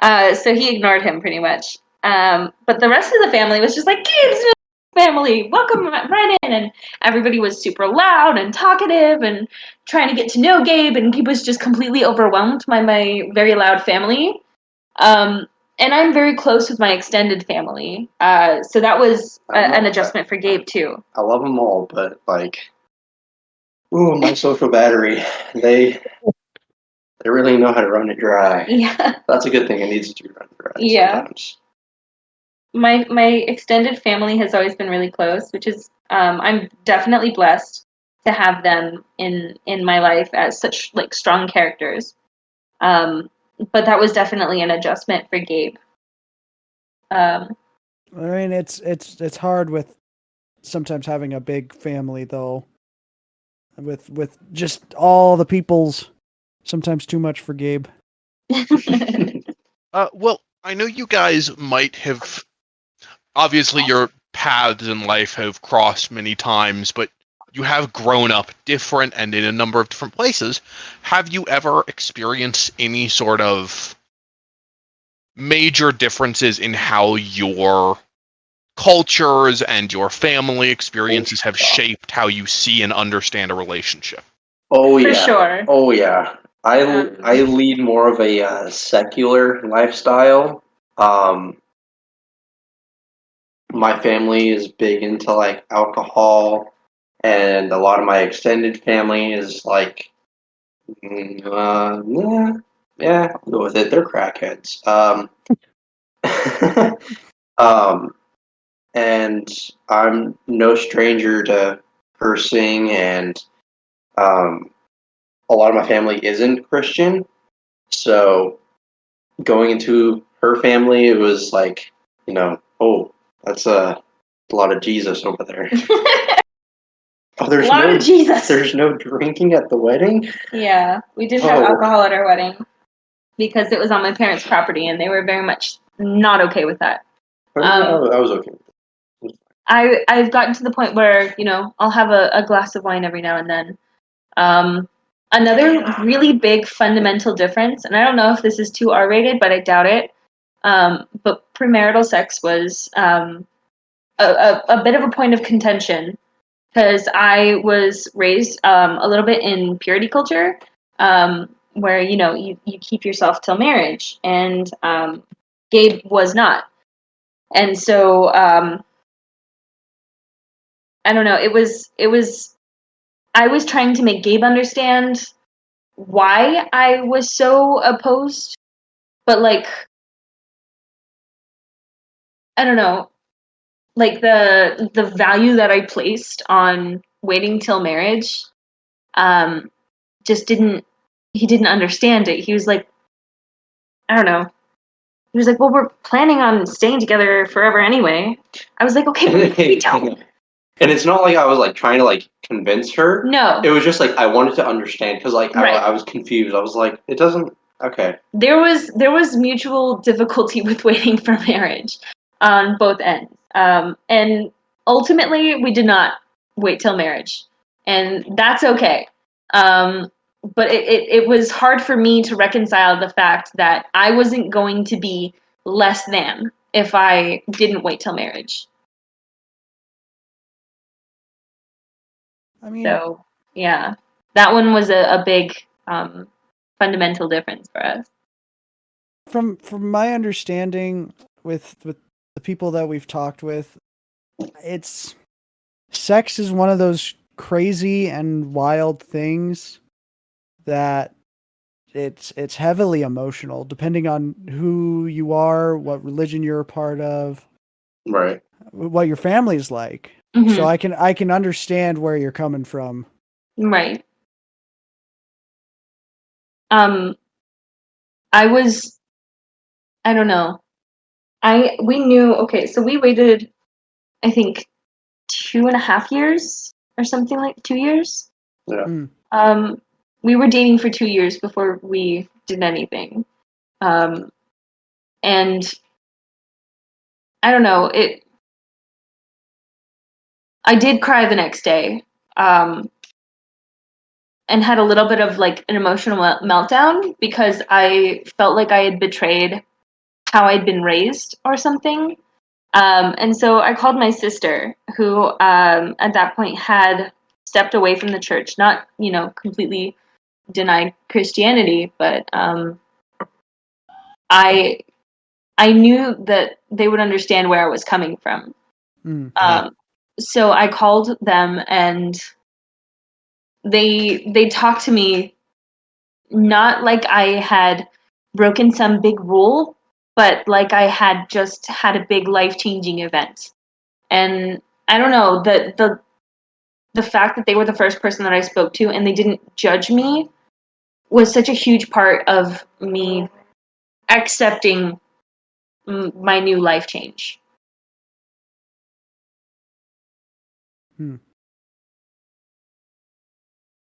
S3: So he ignored him pretty much. But the rest of the family was just like, Gabe's family, welcome right in. And everybody was super loud and talkative and trying to get to know Gabe. And Gabe was just completely overwhelmed by my very loud family. And I'm very close with my extended family. So that was an adjustment for Gabe, too.
S4: I love them all, but like, ooh, my social battery, they really know how to run it dry.
S3: Yeah.
S4: That's a good thing. It needs to run dry sometimes.
S3: My extended family has always been really close, which is I'm definitely blessed to have them in my life as such like strong characters. But that was definitely an adjustment for Gabe.
S2: I mean, it's hard with sometimes having a big family though. With just all the people's, sometimes too much for Gabe.
S1: Well, I know you guys might have. Obviously, your paths in life have crossed many times, but you have grown up different and in a number of different places. Have you ever experienced any sort of major differences in how your cultures and your family experiences have shaped how you see and understand a relationship?
S4: Oh yeah,
S3: For sure.
S4: Oh yeah. I lead more of a secular lifestyle. My family is big into like alcohol, and a lot of my extended family is like, yeah, I'll go with it. They're crackheads. And I'm no stranger to cursing, and a lot of my family isn't Christian. So going into her family, it was like, oh, that's a lot of Jesus over there. Oh,
S3: A lot of Jesus.
S4: There's no drinking at the wedding?
S3: Yeah, we did have alcohol at our wedding because it was on my parents' property, and they were very much not okay with that.
S4: I was okay with it.
S3: I've gotten to the point where, I'll have a glass of wine every now and then. Another really big fundamental difference, and I don't know if this is too R-rated, but I doubt it, but premarital sex was a bit of a point of contention because I was raised a little bit in purity culture, where, you keep yourself till marriage, and Gabe was not. And so I don't know, it was I was trying to make Gabe understand why I was so opposed, but like, I don't know, like the value that I placed on waiting till marriage, just he didn't understand it. He was like, I don't know. He was like, well, we're planning on staying together forever anyway. I was like, okay, we don't.
S4: And it's not like I was like trying to like convince her.
S3: No.
S4: It was just like I wanted to understand because like
S3: Right.
S4: I was confused. I was like, it doesn't. Okay.
S3: There was mutual difficulty with waiting for marriage on both ends, and ultimately we did not wait till marriage, and that's okay. But it was hard for me to reconcile the fact that I wasn't going to be less than if I didn't wait till marriage.
S2: I mean,
S3: So yeah, that one was a big fundamental difference for us.
S2: from my understanding with the people that we've talked with, sex is one of those crazy and wild things that it's heavily emotional, depending on who you are, what religion you're a part of,
S4: Right.
S2: what your family's like.
S3: Mhm.
S2: So I can understand where you're coming from.
S3: Right. I don't know. We knew, okay, so we waited, I think, 2.5 years or something, like 2 years.
S4: Yeah.
S3: We were dating for 2 years before we did anything. And I don't know, I did cry the next day. And had a little bit of like an emotional meltdown because I felt like I had betrayed how I'd been raised or something. And so I called my sister, who at that point had stepped away from the church, not, completely denied Christianity, but I knew that they would understand where I was coming from. So I called them, and they talked to me, not like I had broken some big rule, but like I had just had a big life-changing event. And I don't know, the fact that they were the first person that I spoke to and they didn't judge me was such a huge part of me accepting my new life change.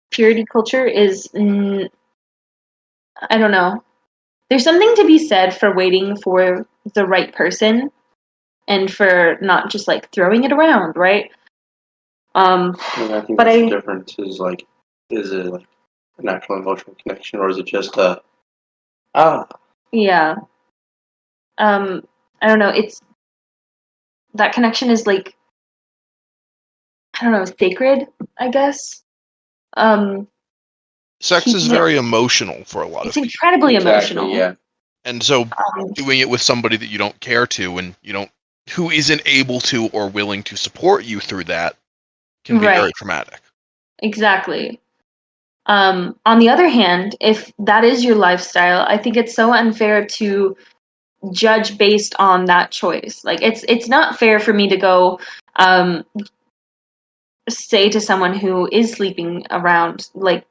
S3: Purity culture is, I don't know. There's something to be said for waiting for the right person and for not just like throwing it around, right?
S4: And I think the difference is like, is it like an actual emotional connection, or is it just
S3: Yeah. I don't know. It's that connection is like, I don't know, sacred, I guess.
S1: Sex is very emotional for a lot of
S3: It's
S1: people.
S3: incredibly emotional.
S4: Yeah.
S1: And so doing it with somebody that you don't care to and who isn't able to or willing to support you through that can be very traumatic.
S3: Exactly. On the other hand, if that is your lifestyle, I think it's so unfair to judge based on that choice. Like it's not fair for me to go say to someone who is sleeping around, like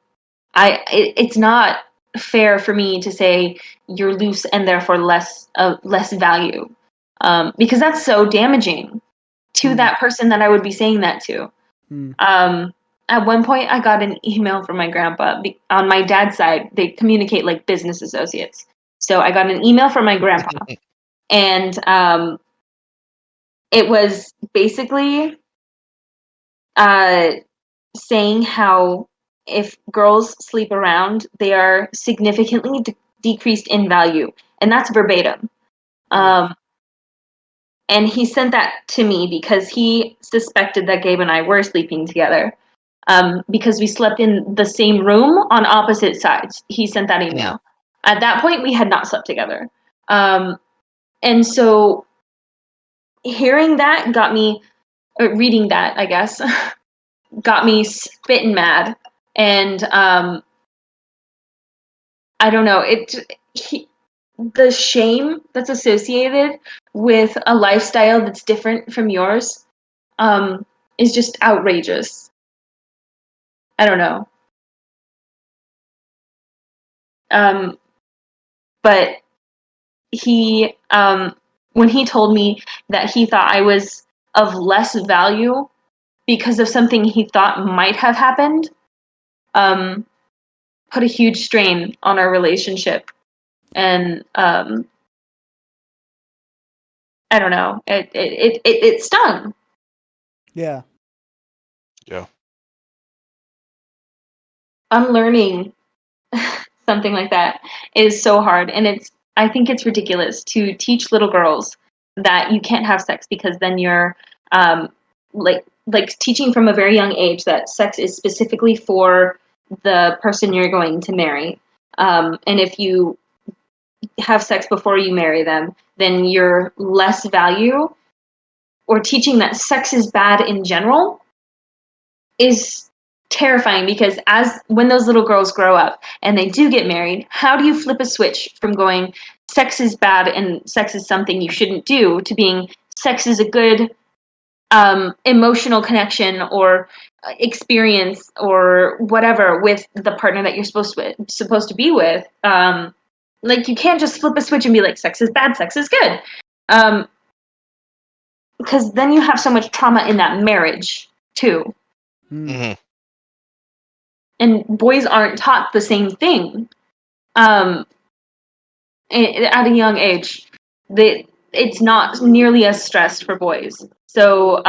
S3: it's not fair for me to say you're loose and therefore less value, because that's so damaging to that person that I would be saying that to. At one point, I got an email from my grandpa. On my dad's side, they communicate like business associates. So I got an email from my grandpa, and it was basically saying how if girls sleep around, they are significantly decreased in value, and that's verbatim. And he sent that to me because he suspected that Gabe and I were sleeping together. Because we slept in the same room on opposite sides. He sent that email. At that point, we had not slept together. And so hearing that got me, or reading that, I guess, got me spitting mad. And I don't know, the shame that's associated with a lifestyle that's different from yours is just outrageous. I don't know. But he, when he told me that he thought I was of less value because of something he thought might have happened, put a huge strain on our relationship. And I don't know, it stung.
S2: Yeah.
S3: Unlearning something like that is so hard, and I think it's ridiculous to teach little girls that you can't have sex because then you're like teaching from a very young age that sex is specifically for the person you're going to marry, and if you have sex before you marry them, then you're less value, or teaching that sex is bad in general is terrifying, because when those little girls grow up and they do get married, how do you flip a switch from going sex is bad and sex is something you shouldn't do to being sex is a good emotional connection or experience or whatever with the partner that you're supposed to be with? Like, you can't just flip a switch and be like, sex is bad, sex is good, because then you have so much trauma in that marriage too.
S1: Mm-hmm.
S3: And boys aren't taught the same thing at a young age. It's not nearly as stressed for boys. So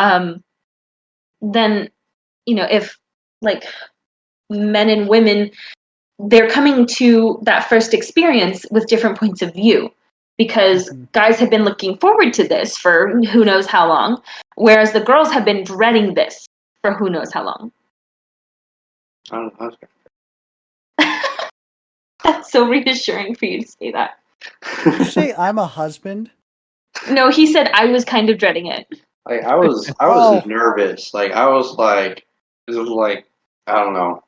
S3: then, if like men and women, they're coming to that first experience with different points of view, because guys have been looking forward to this for who knows how long, whereas the girls have been dreading this for who knows how long.
S4: I don't know.
S3: That's so reassuring for you to say that.
S2: Did you say I'm a husband?
S3: No, he said I was kind of dreading it.
S4: Like I was nervous. Like I was like, it was like, I don't know.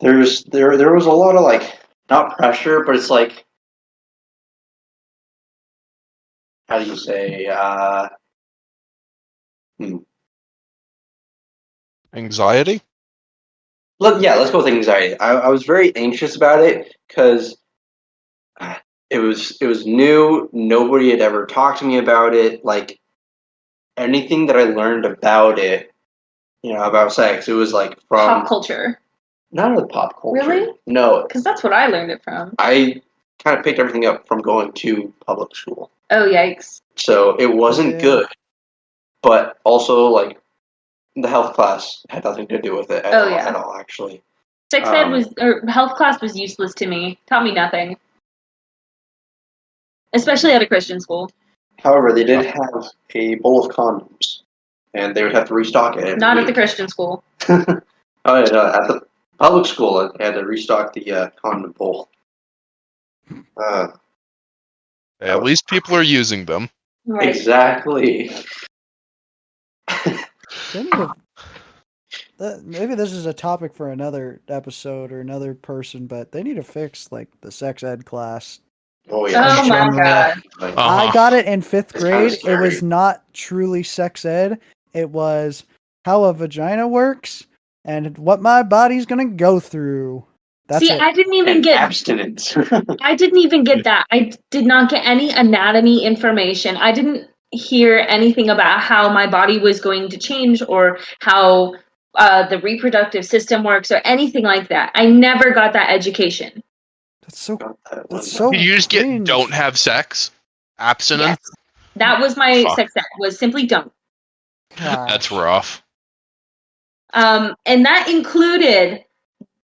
S4: There was a lot of like, not pressure, but it's like, how do you say,
S1: Anxiety?
S4: let's go with anxiety. I was very anxious about it because it was new. Nobody had ever talked to me about it. Like anything that I learned about it, about sex, it was like from
S3: Pop culture.
S4: Not with pop culture.
S3: Really?
S4: No.
S3: Because that's what I learned it from.
S4: I kind of picked everything up from going to public school.
S3: Oh, yikes.
S4: So it wasn't good. But also, like, the health class had nothing to do with it at all, actually.
S3: Sex ed health class was useless to me. Taught me nothing. Especially at a Christian school.
S4: However, they did have a bowl of condoms. And they would have to restock it every
S3: Not
S4: week.
S3: at the Christian school.
S4: Oh, yeah, no, at the public school, they had to restock the condom bowl.
S1: At least people are using them.
S3: Right.
S4: Exactly.
S2: They need to, maybe this is a topic for another episode or another person, but they need to fix like the sex ed class.
S4: Oh yeah.
S3: Oh my god.
S2: I got it in 5th grade.
S4: It's kinda
S2: It was
S4: scary.
S2: not truly sex ed. It was how a vagina works and what my body's gonna go through. That's
S3: See,
S2: it.
S3: I didn't even get
S4: abstinence.
S3: I didn't even get that. I did not get any anatomy information. I didn't hear anything about how my body was going to change or how the reproductive system works or anything like that. I never got that education.
S2: That's so
S1: Did you just
S2: cringe.
S1: get don't have sex? Abstinence?
S3: Yes. That was my
S1: Fuck.
S3: sex ed, was simply don't.
S1: That's
S2: Gosh.
S1: rough.
S3: And that included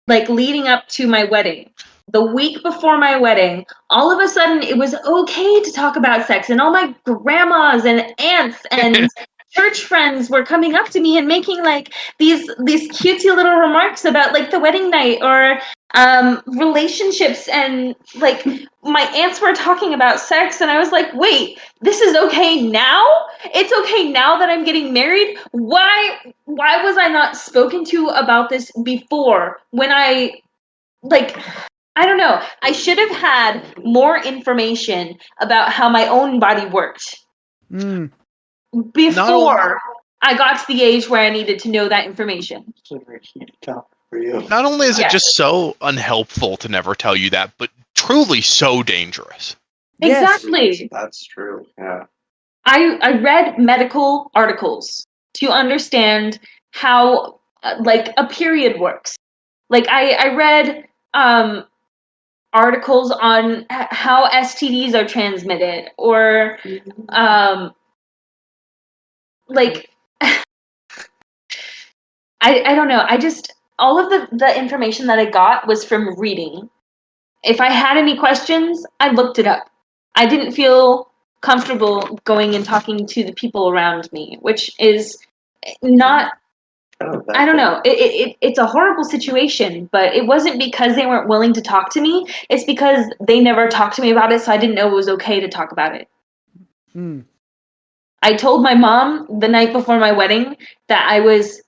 S3: like leading up to my wedding. The week before my wedding, all of a sudden it was okay to talk about sex, and all my grandmas and aunts and church friends were coming up to me and making like these cutesy little remarks about like the wedding night or relationships, and like my aunts were talking about sex, and I was like, wait, this is okay now? It's okay now that I'm getting married? Why was I not spoken to about this before? When I don't know. I should have had more information about how my own body worked before I got to the age where I needed to know that information.
S4: It's a very heated topic for you.
S1: Not only is it just so unhelpful to never tell you that, but truly so dangerous.
S3: Exactly.
S4: That's true. Yeah.
S3: I read medical articles to understand how like a period works. Like I read articles on how STDs are transmitted, or like I don't know. I just, all of the information that I got was from reading. If I had any questions, I looked it up. I didn't feel comfortable going and talking to the people around me, which is not I don't know. It's a horrible situation, but it wasn't because they weren't willing to talk to me. It's because they never talked to me about it, so I didn't know it was okay to talk about it. I told my mom the night before my wedding that I was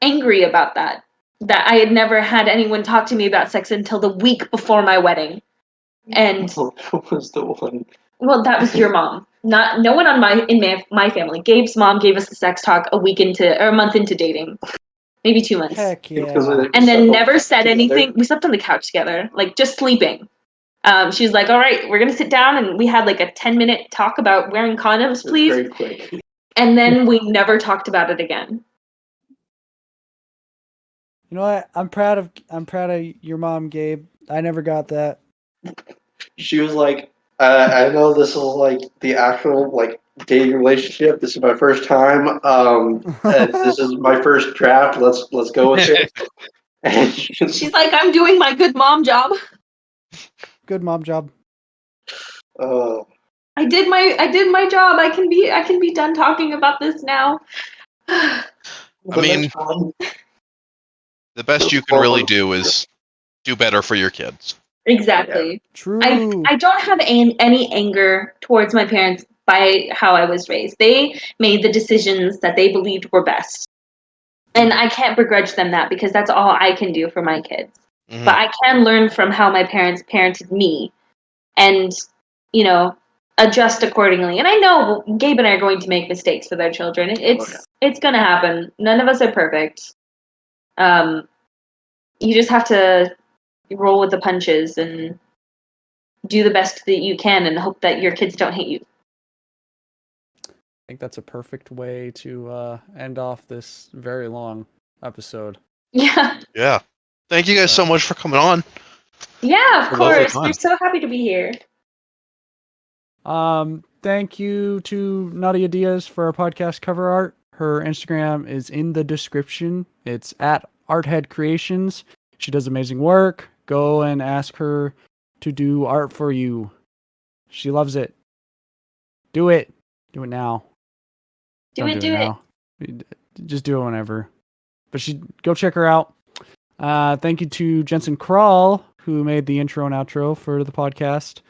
S3: angry about that I had never had anyone talk to me about sex until the week before my wedding. And
S4: who was the one?
S3: Well, that was your mom. No one on my family. Gabe's mom gave us the sex talk a month into dating. Maybe 2 months.
S2: Heck yeah.
S3: And then never said anything. We slept on the couch together, like just sleeping. She was like, all right, we're going to sit down. And we had like a 10-minute talk about wearing condoms, please.
S4: Very quick.
S3: And then we never talked about it again.
S2: You know what? I'm proud of your mom, Gabe. I never got that.
S4: She was like, I know this is like the actual like dating relationship. This is my first time. This is my first draft. Let's go with it. And
S3: she's like, I'm doing my good mom job.
S2: Good mom job.
S3: I did my job. I can be done talking about this now.
S1: I mean, the best you can really do is do better for your kids.
S3: Exactly.
S2: Yeah. True.
S3: I don't have any anger towards my parents by how I was raised. They made the decisions that they believed were best. And I can't begrudge them that because that's all I can do for my kids. Mm-hmm. But I can learn from how my parents parented me and, adjust accordingly. And I know Gabe and I are going to make mistakes with our children. It's going to happen. None of us are perfect. You just have to roll with the punches and do the best that you can and hope that your kids don't hate you.
S2: I think that's a perfect way to end off this very long episode.
S3: Yeah.
S1: Yeah. Thank you guys so much for coming on.
S3: Yeah, of course. We're so happy to be here.
S2: Thank you to Nadia Diaz for our podcast cover art. Her Instagram is in the description. It's at Arthead Creations. She does amazing work. Go and ask her to do art for you. She loves it. Do it. Do it now.
S3: Do it now.
S2: Just do it whenever. But go check her out. Thank you to Jensen Kral, who made the intro and outro for the podcast.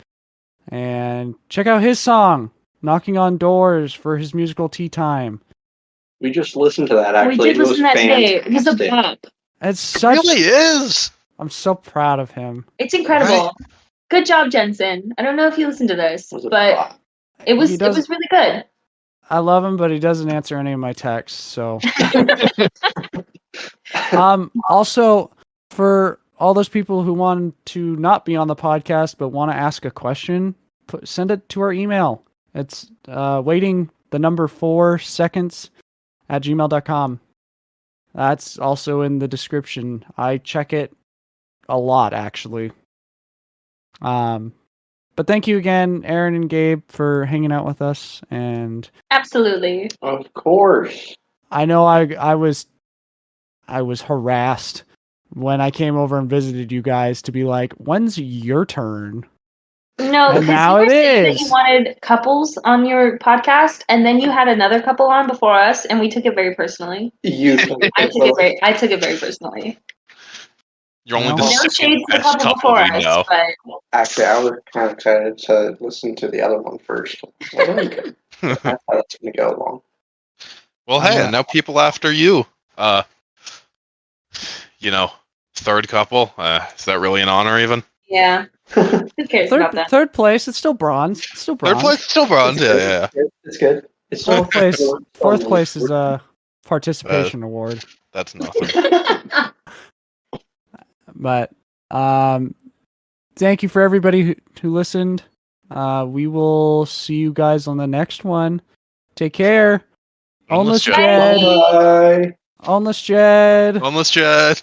S2: And check out his song, Knocking on Doors, for his musical Tea Time.
S4: We just listened to that, actually.
S3: We did listen to that today. It was a bop.
S1: It really is.
S2: I'm so proud of him.
S3: It's incredible. Right? Good job, Jensen. I don't know if you listened to this, but it was really good.
S2: I love him, but he doesn't answer any of my texts. So, also for all those people who want to not be on the podcast but want to ask a question, send it to our email. It's waiting the number 4 seconds at gmail.com. That's also in the description. I check it a lot, actually. But thank you again, Aeryn and Gabe, for hanging out with us. And
S3: absolutely,
S4: of course.
S2: I know I was harassed when I came over and visited you guys to be like, "When's your turn?"
S3: No, because
S2: now
S3: you were
S2: it
S3: saying
S2: is.
S3: That you wanted couples on your podcast, and then you had another couple on before us, and we took it very personally. I took it very personally.
S1: You're only the
S3: no shades to the couple before us, but
S4: actually, I was kind of excited to listen to the other one first. That's how that's going to go along.
S1: Well, hey, and now people after you. Third couple. Is that really an honor, even?
S3: Yeah. Who cares about that?
S2: Third place. It's still bronze.
S1: Third place, still bronze. Yeah.
S4: It's good. It's
S2: fourth place. Fourth place is a participation award.
S1: That's nothing.
S2: But thank you for everybody who listened. We will see you guys on the next one. Take care. Ounlisjed.
S4: Bye.
S2: Ounlisjed.
S1: Ounlisjed.